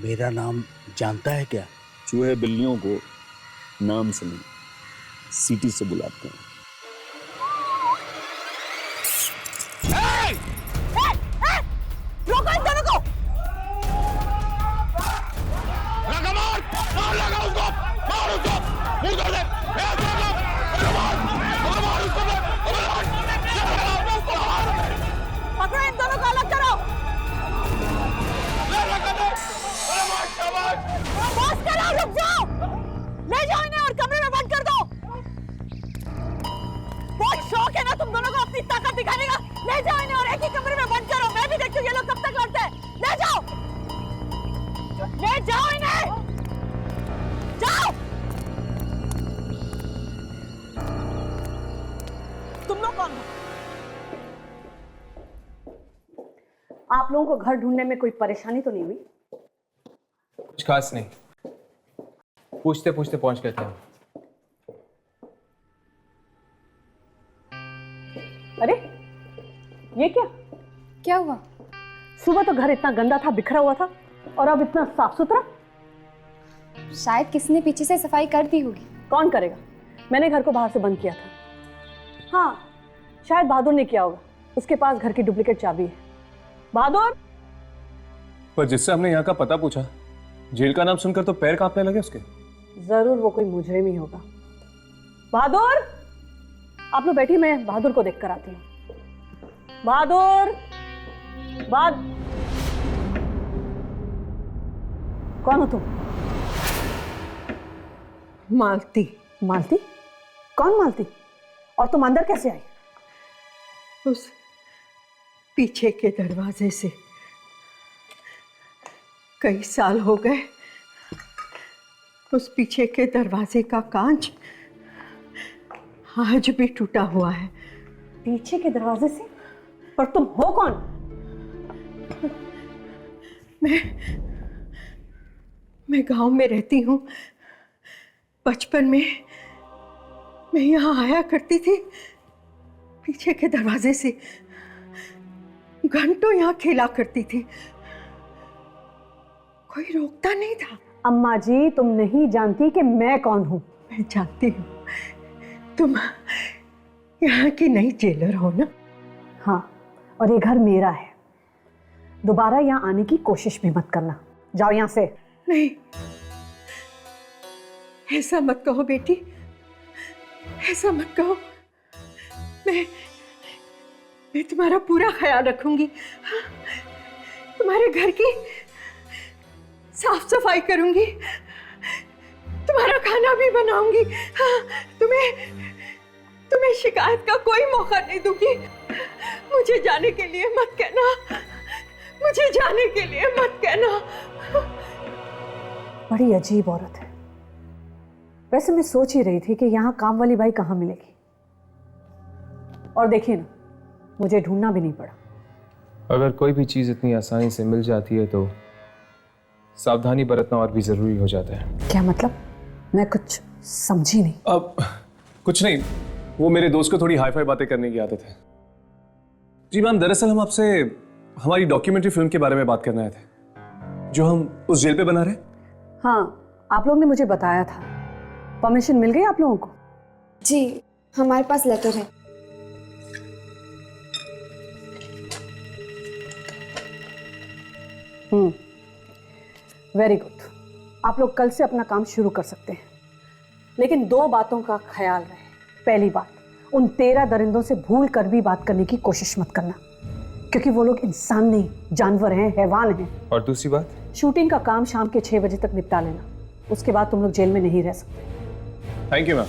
मेरा नाम जानता है क्या? चूहे बिल्लियों को नाम से नहीं, सीटी से बुलाते हैं। रोको इन दोनों को! पकड़ो इन दोनों को, अलग करो। बस करो, रुक जाओ। ले जाओ इन्हें और कमरे में बंद कर दो। बहुत शौक है ना तुम दोनों को अपनी ताकत दिखाने का। ले जाओ इन्हें और एक ही कमरे में बंद करो। मैं भी देखती हूँ ये लोग कब तक लड़ते हैं। ले जाओ, ले जाओ इन्हें, जाओ। तुम लोग कौन हो? आप लोगों को घर ढूंढने में कोई परेशानी तो नहीं हुई? कुछ खास नहीं, पूछते पूछते पहुंच गए थे हम। अरे ये क्या? क्या हुआ? सुबह तो घर इतना गंदा था, बिखरा हुआ था, और अब इतना साफ सुथरा। शायद किसी ने पीछे से सफाई कर दी होगी। कौन करेगा? मैंने घर को बाहर से बंद किया था। हाँ, शायद बहादुर ने किया होगा, उसके पास घर की डुप्लीकेट चाबी है। बहादुर! पर जिससे हमने यहाँ का पता पूछा, जेल का नाम सुनकर तो पैर कांपने लगे उसके। जरूर वो कोई मुजरिम ही होगा। बहादुर, आप लोग बैठिए, मैं बहादुर को देख कर आती हूँ। बहादुर! कौन हो तुम? मालती। मालती? कौन मालती? और तुम अंदर कैसे आई? उस पीछे के दरवाजे से। कई साल हो गए, उस पीछे के दरवाजे का कांच आज भी टूटा हुआ है। पीछे के दरवाजे से? पर तुम हो कौन? मैं गांव में रहती हूँ। बचपन में मैं यहाँ आया करती थी, पीछे के दरवाजे से। घंटों यहाँ खेला करती थी, कोई रोकता नहीं था। अम्मा जी, तुम नहीं जानती कि मैं कौन हूँ? मैं जानती हूँ, तुम यहाँ की नई जेलर हो ना? हाँ, और ये घर मेरा है। दोबारा यहाँ आने की कोशिश भी मत करना। जाओ यहाँ से। नहीं, ऐसा मत कहो बेटी, ऐसा मत कहो। मैं तुम्हारा पूरा ख्याल रखूंगी। तुम्हारे घर की साफ सफाई करूंगी, तुम्हारा खाना भी बनाऊंगी। तुम्हें शिकायत का कोई मौका नहीं दूंगी। मुझे जाने के लिए मत कहना, मुझे जाने के लिए मत कहना। बड़ी अजीब औरत है। वैसे मैं सोच ही रही थी कि यहाँ काम वाली बाई कहाँ मिलेगी, और देखिए ना, मुझे ढूंढना भी नहीं पड़ा। अगर कोई भी चीज इतनी आसानी से मिल जाती है तो सावधानी बरतना और भी जरूरी हो जाता है। क्या मतलब? मैं कुछ समझी नहीं। अब कुछ नहीं, वो मेरे दोस्त को थोड़ी हाई फाई बातें करने की आदत है। जी मैम, दरअसल हम आपसे हमारी डॉक्यूमेंट्री फिल्म के बारे में बात करने आए थे जो हम उस जेल पे बना रहे। हाँ, आप लोगों ने मुझे बताया था। परमिशन मिल गई आप लोगों को? जी, हमारे पास लेटर है। Very good. आप लोग कल से अपना काम शुरू कर सकते हैं, लेकिन 2 बातों का ख्याल रहे। पहली बात, उन 13 दरिंदों से भूल कर भी बात करने की कोशिश मत करना, क्योंकि वो लोग इंसान नहीं, जानवर हैं, हैवान हैं। और दूसरी बात, शूटिंग का काम शाम के 6 बजे तक निपटा लेना। उसके बाद तुम लोग जेल में नहीं रह सकते। Thank you ma'am.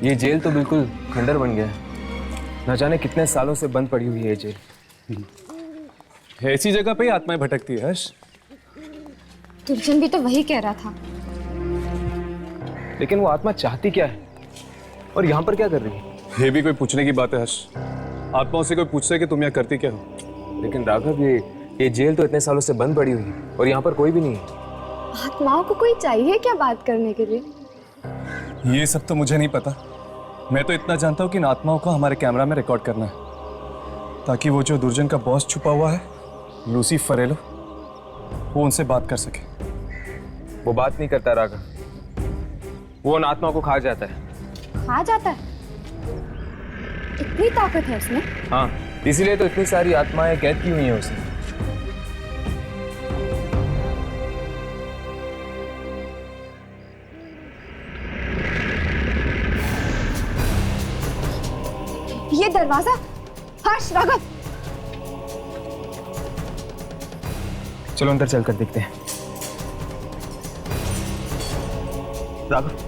ये जेल तो बिल्कुल खंडर बन गया है। न जाने कितने सालों से बंद पड़ी हुई है ये जेल। ऐसी जगह पे ही आत्माएं भटकती है हर्ष। दुर्जन भी तो वही कह रहा था। लेकिन वो आत्मा चाहती क्या है और यहाँ पर क्या कर रही है? ये भी कोई पूछने की बात है हर्ष? आत्माओं से कोई पूछता है कि तुम यहाँ करती क्या हो? लेकिन राघव, ये जेल तो इतने सालों से बंद पड़ी हुई है और यहाँ पर कोई भी नहीं है। आत्माओं को कोई चाहिए क्या बात करने के लिए? ये सब तो मुझे नहीं पता। मैं तो इतना जानता हूँ कि इन आत्माओं को हमारे कैमरा में रिकॉर्ड करना है, ताकि वो जो दुर्जन का बॉस छुपा हुआ है, लूसी फरेलो, वो उनसे बात कर सके। वो बात नहीं करता राघव, वो उन आत्माओं को खा जाता है। खा जाता है? इतनी ताकत है उसमें? हाँ, इसीलिए तो इतनी सारी आत्माएं कैद की हुई हैं उसे। ये दरवाजा, हर्ष, राघव, चलो अंदर चलकर देखते हैं। राघव,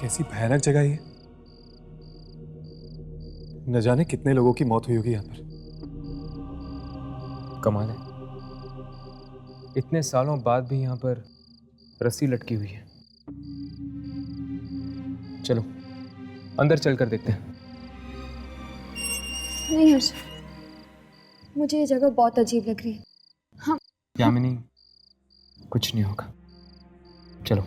कैसी भयानक जगह ये। न जाने कितने लोगों की मौत हुई होगी यहाँ पर। कमाल है, इतने सालों बाद भी यहाँ पर रस्सी लटकी हुई है। चलो अंदर चलकर देखते हैं। नहीं हर्ष, मुझे ये जगह बहुत अजीब लग रही है। हाँ यामिनी, कुछ नहीं होगा, चलो।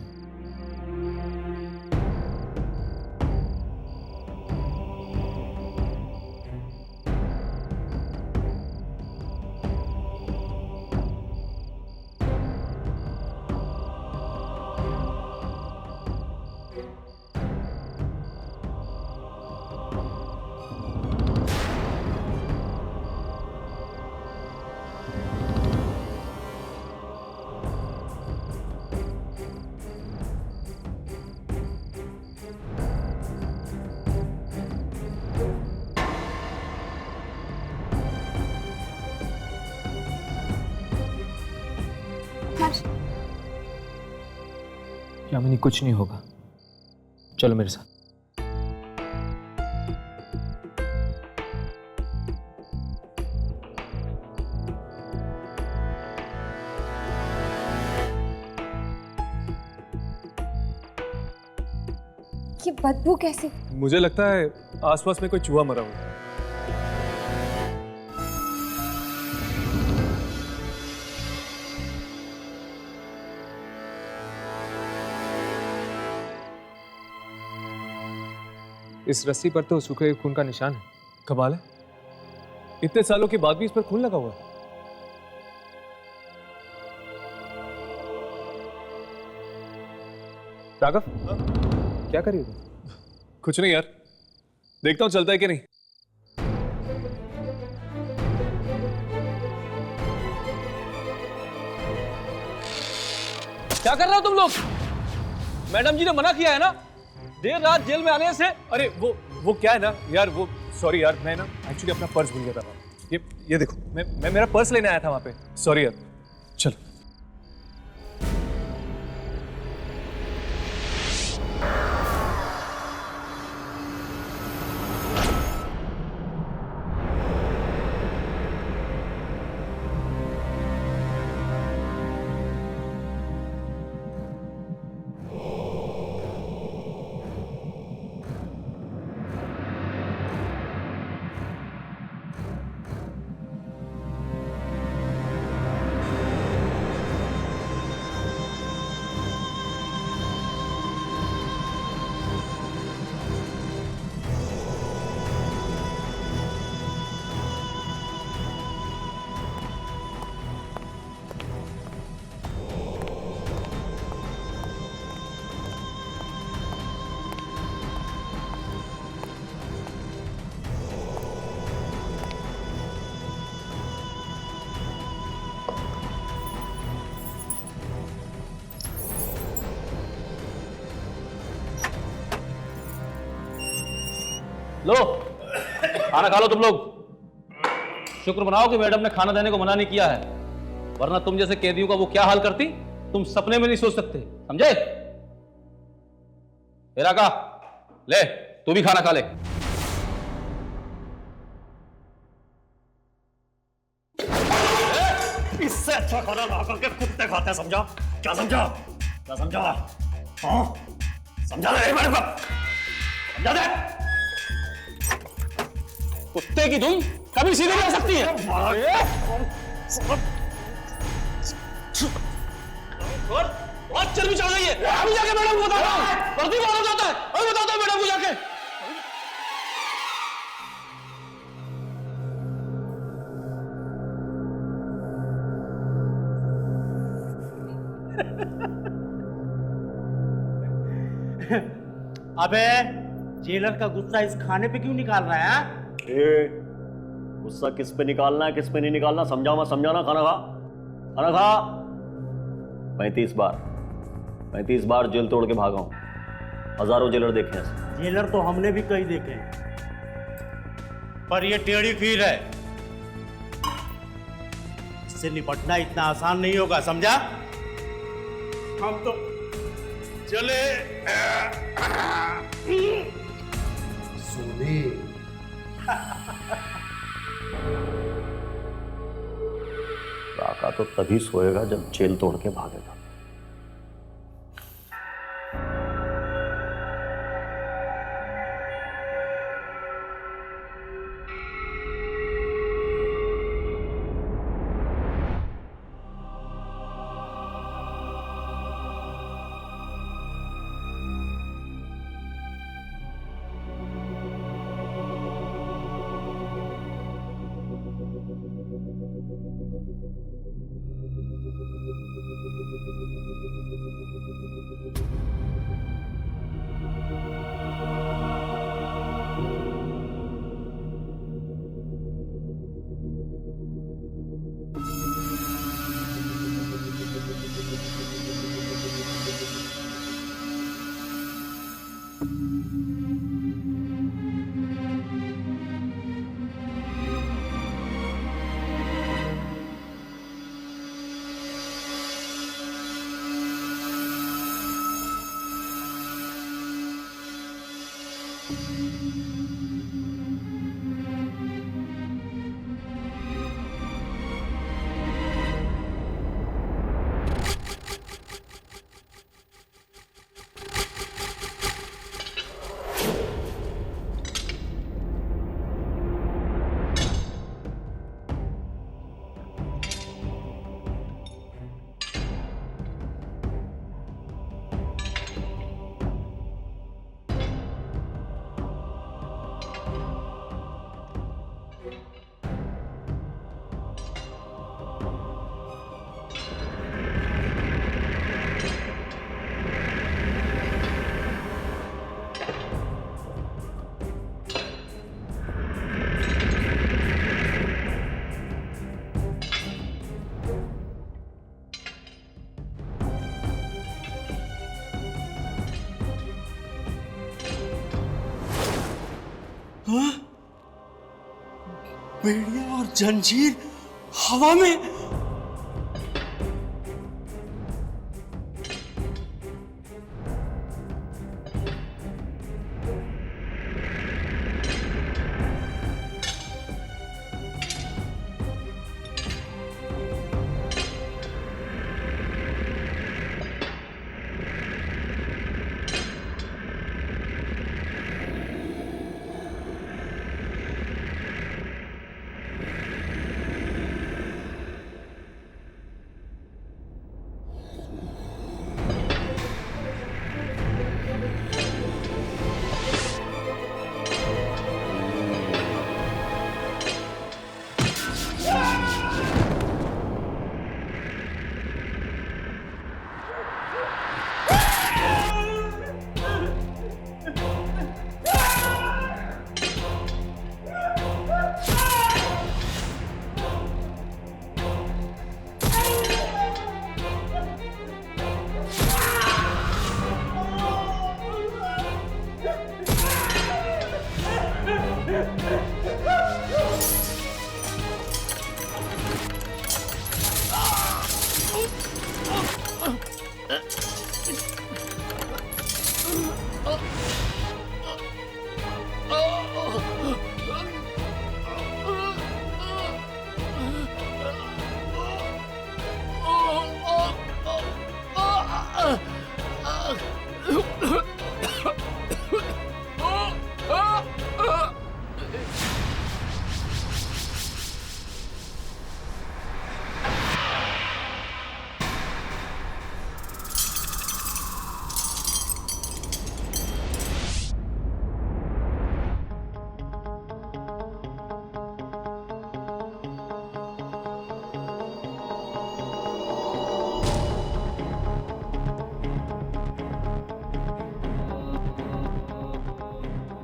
यामिनी, कुछ नहीं होगा, चलो मेरे साथ। ये बदबू कैसे? मुझे लगता है आसपास में कोई चूहा मरा हुआ है। इस रस्सी पर तो सूखे हुए खून का निशान है। कमाल है, इतने सालों के बाद भी इस पर खून लगा हुआ है। राघव, क्या कर रही हो? कुछ नहीं यार, देखता हूं चलता है कि नहीं। क्या कर रहे हो तुम लोग? मैडम जी ने मना किया है ना देर रात जेल में आने से। अरे वो क्या है ना यार, वो सॉरी यार, मैं ना एक्चुअली अपना पर्स भूल गया था। ये देखो, मैं मेरा पर्स लेने आया था वहां पे। सॉरी यार, चलो। लो खाना खा लो तुम लोग। शुक्र मनाओ कि मैडम ने खाना देने को मना नहीं किया है, वरना तुम जैसे कैदियों का वो क्या हाल करती तुम सपने में नहीं सोच सकते, समझे? इलाका ले, तू भी खाना खा ले। इससे अच्छा खाना ला करके कुत्ते खाते हैं, समझा? क्या समझा? क्या समझा? हाँ? समझा दे मैडम को, समझा दे। कुत्ते की तुम कभी सीधे नहीं आ सकती है। बहुत चर्बी चढ़ गई है। अभी जाके मैडम को बताता हूँ, वर्दी में आना जाता है, अभी बताता हूँ मैडम को जाके। अबे जेलर का गुस्सा इस खाने पे क्यों निकाल रहा है? गुस्सा किस पे निकालना है किस पे नहीं निकालना समझा मत, समझाना। खाना खा, खाना खा। 35 बार जेल तोड़ के भागा हूं, हजारों जेलर देखे हैं। जेलर तो हमने भी कई देखे हैं, पर ये टेढ़ी खीर है, इससे निपटना इतना आसान नहीं होगा, समझा? हम तो चले सोने। काका तो तभी सोएगा जब जेल तोड़ के भागेगा। हाँ? बेड़िया और जंजीर हवा में।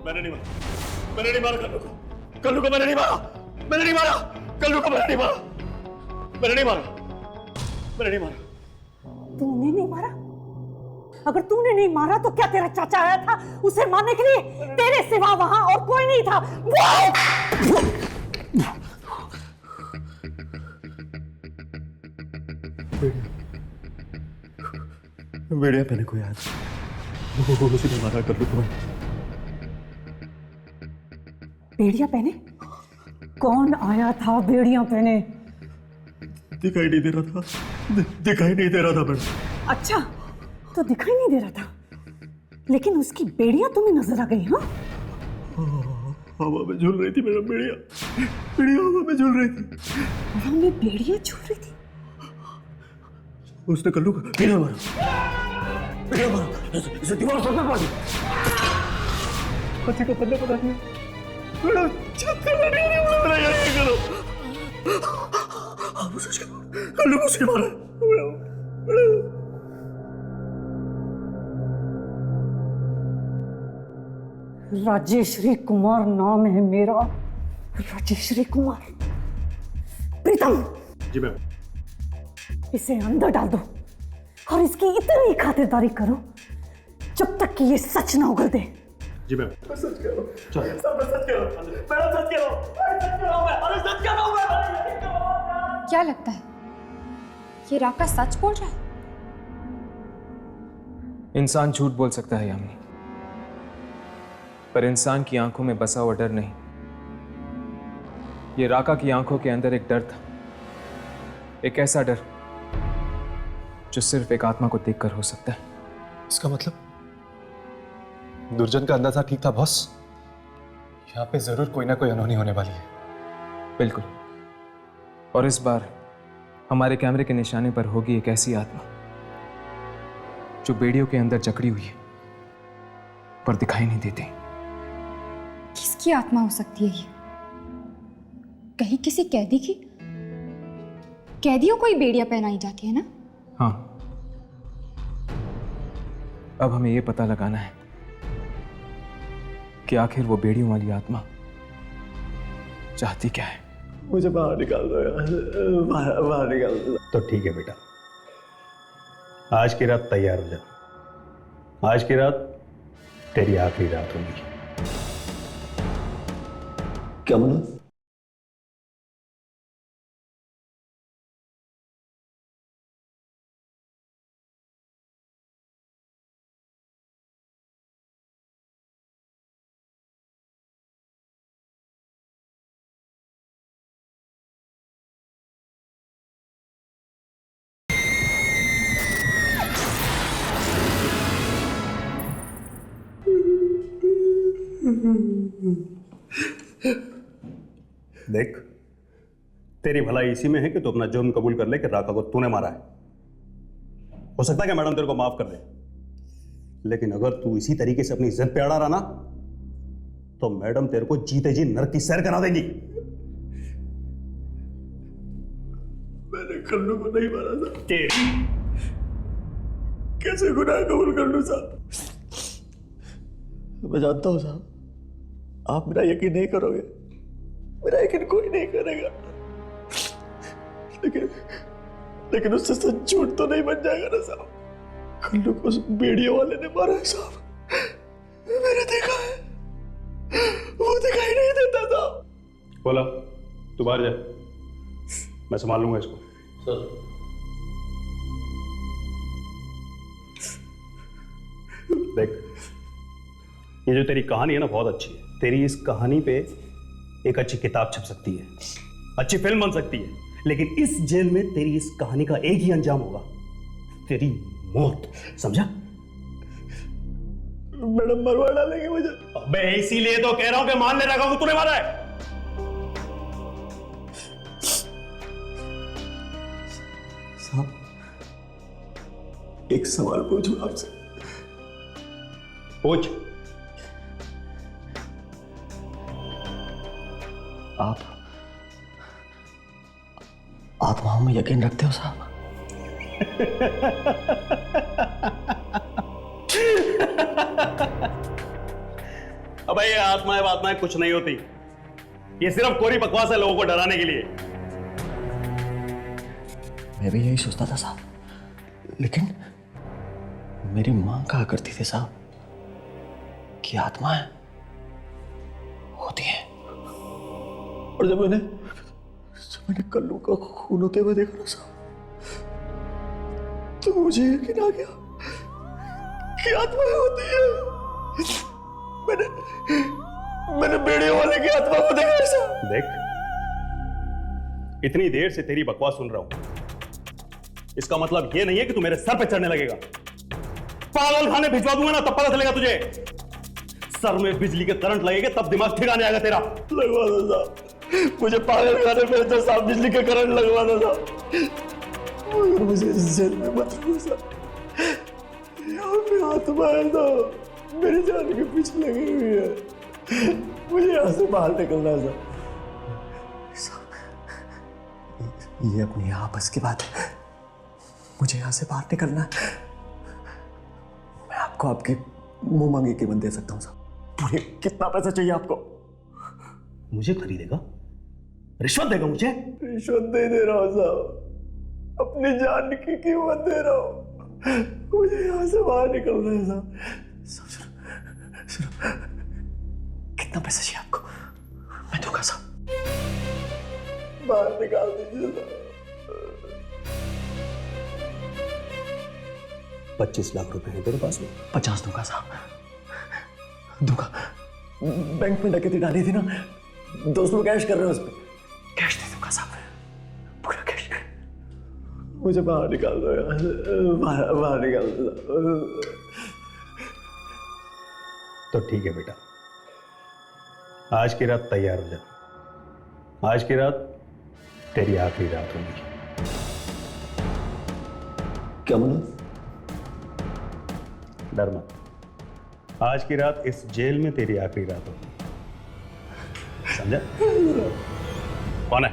मैंने नहीं मारा कल्लू को मैंने नहीं मारा कल्लू को मैंने नहीं मारा मैंने नहीं मारा तूने नहीं मारा? अगर तूने नहीं मारा तो क्या तेरा चाचा आया था उसे मारने के लिए? तेरे सिवा वहां और कोई नहीं था। बेड़िया पहने को याद उसी ने मारा कल्लू को। बेड़िया पहने? कौन आया था बेड़िया पहने? दिखाई नहीं दे रहा था मैडम। अच्छा, तो दिखाई नहीं दे रहा था, लेकिन उसकी बेड़िया तुम्हें नजर आ गई? हाँ, हवा में झूल रही थी मैडम। बेड़िया हवा में झूल रही थी। हवा में बेड़िया झूल रही थी? उसने कल्लू को बेड़िया मारा इसे दीवार से मार दी। को पता नहीं मैडम, कल्लू को मारा। राजेश्वरी कुमार नाम है मेरा, राजेश्वरी कुमार। प्रीतम जी मैम, इसे अंदर डाल दो और इसकी इतनी खातिरदारी करो जब तक कि ये सच ना उगल दे। जी मैम। सच कह रहा हूं, सच कह रहा हूं। क्या लगता है ये राका सच बोल रहा है? इंसान झूठ बोल सकता है यामिनी, पर इंसान की आंखों में बसा हुआ डर नहीं। ये राका की आंखों के अंदर एक डर था, एक ऐसा डर जो सिर्फ एक आत्मा को देखकर हो सकता है। इसका मतलब दुर्जन का अंदाजा ठीक था बॉस। यहाँ पे जरूर कोई ना कोई अनहोनी होने वाली है। बिल्कुल, और इस बार हमारे कैमरे के निशाने पर होगी एक ऐसी आत्मा जो बेड़ियों के अंदर जकड़ी हुई है पर दिखाई नहीं देती। किसकी आत्मा हो सकती है ये? कहीं किसी कैदी की? कैदियों को ही बेड़ियां पहनाई जाती है ना? हाँ, अब हमें यह पता लगाना है कि आखिर वो बेड़ियों वाली आत्मा चाहती क्या है। मुझे बाहर निकाल दो यार, बाहर निकाल दो। तो ठीक है बेटा, आज की रात तैयार हो जा। आज की रात तेरी आखिरी रात होगी। क्या बोला? देख, तेरी भलाई इसी में है कि तू अपना जुर्म कबूल कर ले कि राका को तूने मारा है। हो सकता है कि मैडम तेरे को माफ कर दे, लेकिन अगर तू इसी तरीके से अपनी इज्जत पे अड़ा रहा ना तो मैडम तेरे को जीते जी नरक की सैर करा देगी। मैंने कल्लू को नहीं मारा था। कैसे गुनाह कबूल कर लूं साहब? मैं जानता हूं साहब, आप मेरा यकीन नहीं करोगे, मेरा यकीन कोई नहीं करेगा, लेकिन उससे सच झूठ तो नहीं बन जाएगा ना साहब। कल्लू को उस बेड़ियों वाले ने मारा है साहब, मैंने देखा है, वो दिखाई नहीं देता साहब। बोला तू बाहर जा, मैं संभाल लूंगा इसको। सर देख, ये जो तेरी कहानी है ना बहुत अच्छी है। तेरी इस कहानी पे एक अच्छी किताब छप सकती है, अच्छी फिल्म बन सकती है, लेकिन इस जेल में तेरी इस कहानी का एक ही अंजाम होगा, तेरी मौत। समझा? मैडम मरवा डालेंगे मुझे। अबे इसीलिए तो कह रहा हूं कि मान ले रखा तूने मारा है। साहब, एक सवाल पूछूं आपसे? पूछ। आप आत्माओं में यकीन रखते हो साहब? अबे ये आत्माएं कुछ नहीं होती, ये सिर्फ कोरी बकवास है लोगों को डराने के लिए। मैं भी यही सोचता था साहब, लेकिन मेरी मां कहा करती थी साहब कि आत्माएं होती हैं। और जब मैंने कल्लू का खून होते हुए देखा ना साहब, तो मुझे यकीन आ गया कि आत्माएं होती है। मैंने बेड़ियों वाले की आत्मा को देखा साहब। देख, इतनी देर से तेरी बकवास सुन रहा हूं, इसका मतलब ये नहीं है कि तू मेरे सर पे चढ़ने लगेगा। पागल खाने भिजवा दूंगा ना तब पता चलेगा तुझे। सर में बिजली के करंट लगेगा तब दिमाग ठिकाने आएगा तेरा। लगवा दो साहब, मुझे पागल खाने में तो साहब बिजली के करंट लगवा दो साहब, मगर मुझे इस जेल में मत रखो साहब। यहाँ पे आत्मा है तो मेरी जान के पीछे लगी हुई है, मुझे यहाँ से बाहर निकलना है साहब। ये अपनी आपस की बात है, मुझे यहाँ से बाहर निकलना है। मैं आपको आपकी मुंह मांगी कीमत दे सकता हूँ साहब। पूरे कितना पैसा चाहिए आपको? मुझे खरीदेगा? रिश्वत देगा मुझे? रिश्वत नहीं दे रहा हूँ साहब, अपनी जान की कीमत दे रहा हूँ। मुझे यहाँ से बाहर निकलना है साहब। सुनो, कितना पैसा चाहिए आपको? मैं दूंगा साहब। बाहर निकाल दीजिए साहब। 25 लाख रुपए हैं तेरे पास में? 50 दूंगा साहब, दूंगा। बैंक में डकैती डाली थी ना, दोस्त लोग कैश कर रहे हैं उस पर। कैश दे दूंगा साहब, पूरा कैश। मुझे बाहर निकाल दो यार, बाहर निकाल दो। तो ठीक है बेटा, आज की रात तैयार हो जा। आज की रात तेरी आखिरी रात होगी। क्या बोला? डर मत, आज की रात इस जेल में तेरी आखिरी रात होगी, समझा? कौन है?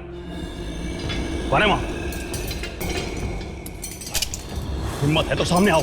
कौन है वहां? हिम्मत है तो सामने आओ।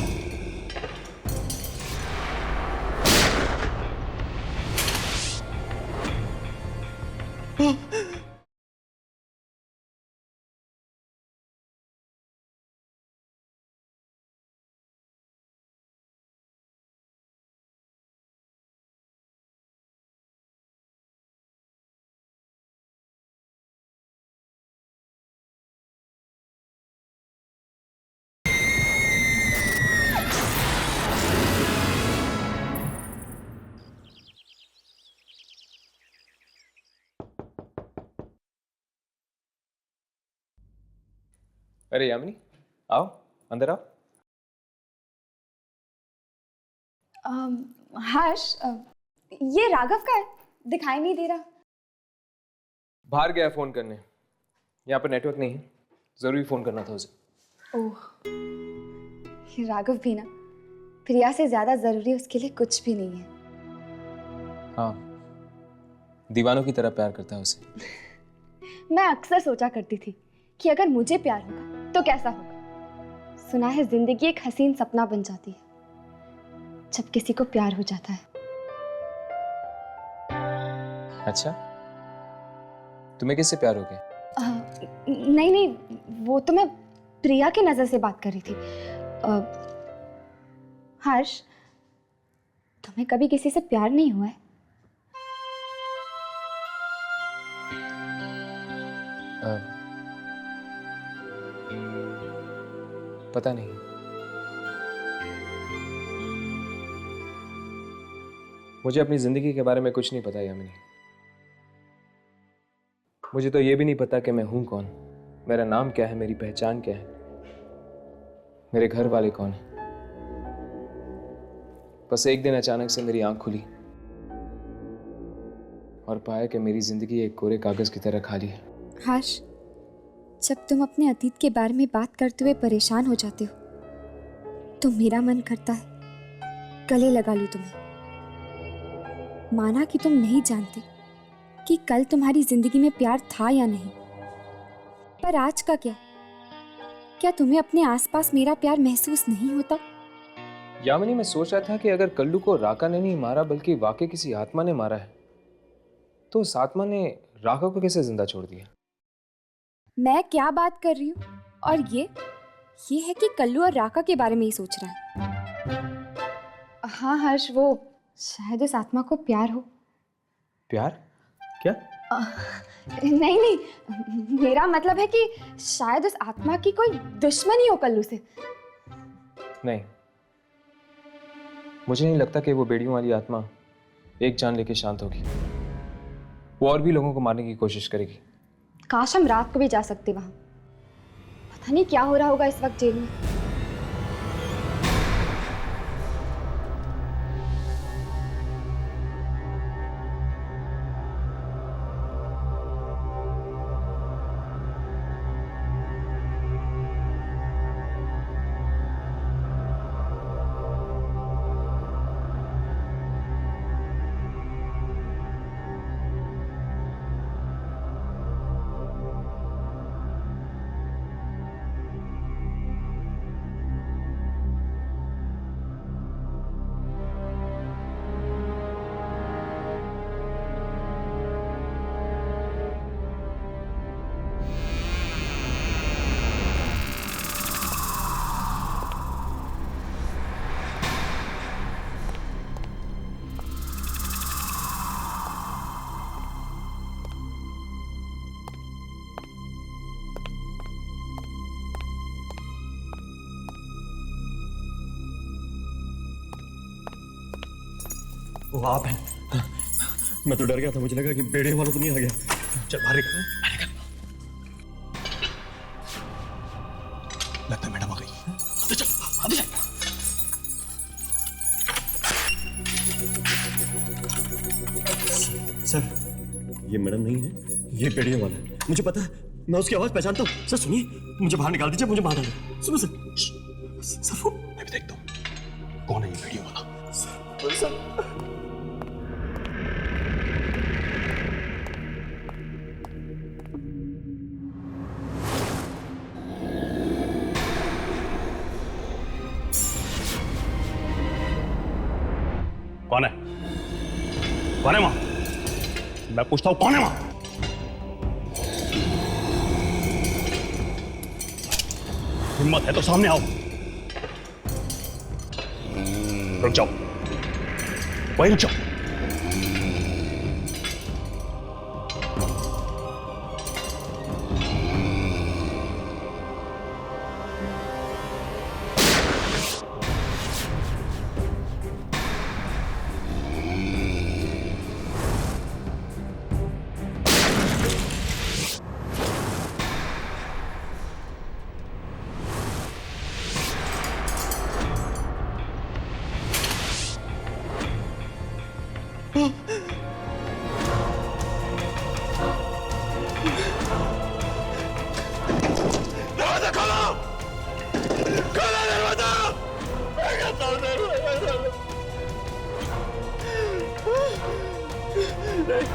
अरे यामिनी, आओ अंदर आओ। हर्ष, ये राघव का है, दिखाई नहीं दे रहा। बाहर गया फोन करने, यहाँ पर नेटवर्क नहीं है, जरूरी फोन करना था उसे। ओह, ये राघव भी ना प्रिया से ज्यादा जरूरी उसके लिए कुछ भी नहीं है। हाँ, दीवानों की तरह प्यार करता है उसे। मैं अक्सर सोचा करती थी कि अगर मुझे प्यार होगा तो कैसा होगा। सुना है जिंदगी एक हसीन सपना बन जाती है जब किसी को प्यार हो जाता है। अच्छा, तुम्हें किससे प्यार हो गया? नहीं नहीं, वो तो मैं प्रिया की नजर से बात कर रही थी। हर्ष, तुम्हें कभी किसी से प्यार नहीं हुआ है? पता नहीं। मुझे अपनी जिंदगी के बारे में कुछ नहीं पता यामिनी। मुझे तो ये भी नहीं पता कि मैं हूं कौन, मेरा नाम क्या है, मेरी पहचान क्या है, मेरे घर वाले कौन हैं। बस एक दिन अचानक से मेरी आंख खुली और पाया कि मेरी जिंदगी एक कोरे कागज की तरह खाली है। हर्ष, जब तुम अपने अतीत के बारे में बात करते हुए परेशान हो जाते हो तो मेरा मन करता है गले लगा लूं तुम्हें। माना कि तुम नहीं जानते कि कल तुम्हारी जिंदगी में प्यार था या नहीं, पर आज का क्या तुम्हें अपने आसपास मेरा प्यार महसूस नहीं होता? यामिनी, मैं सोच रहा था कि अगर कल्लू को राका ने नहीं मारा बल्कि वाकई किसी आत्मा ने मारा है तो उस आत्मा ने राका को कैसे जिंदा छोड़ दिया? मैं क्या बात कर रही हूँ, और ये है कि कल्लू और राका के बारे में ही सोच रहा है। हाँ हर्ष, वो शायद उस आत्मा को प्यार हो। प्यार? क्या? नहीं नहीं, मेरा मतलब है कि शायद उस आत्मा की कोई दुश्मनी हो कल्लू से। नहीं, मुझे नहीं लगता कि वो बेड़ियों वाली आत्मा एक जान लेके शांत होगी। वो और भी लोगों को मारने की कोशिश करेगी। काश हम रात को भी जा सकते वहां। पता नहीं क्या हो रहा होगा इस वक्त जेल में। वो आप हैं? मैं तो डर गया था, मुझे लगा कि बेड़े वाला तो नहीं आ गया। चल बाहर निकल। लगता है मैडम आ गई। आगे चल, आगे चल। सर, ये मैडम नहीं है, ये बेड़िया वाला है। मुझे पता है, मैं उसकी आवाज पहचानता हूँ। सर सुनिए, मुझे बाहर निकाल दीजिए, मुझे बाहर डालिए। सुनो सर। सर वो मैं भी देखता हूँ कौन है ये बेड़िया वाला। सर कौन है? कौन है वहां? मैं पूछता हूं कौन है वहां? हिम्मत है तो सामने आओ। रुक जाओ, वहीं रुक जाओ। दरवाजा खोलो! खोलो दरवाजा! मैं कहता हूं दरवाजा खोलो! नहीं।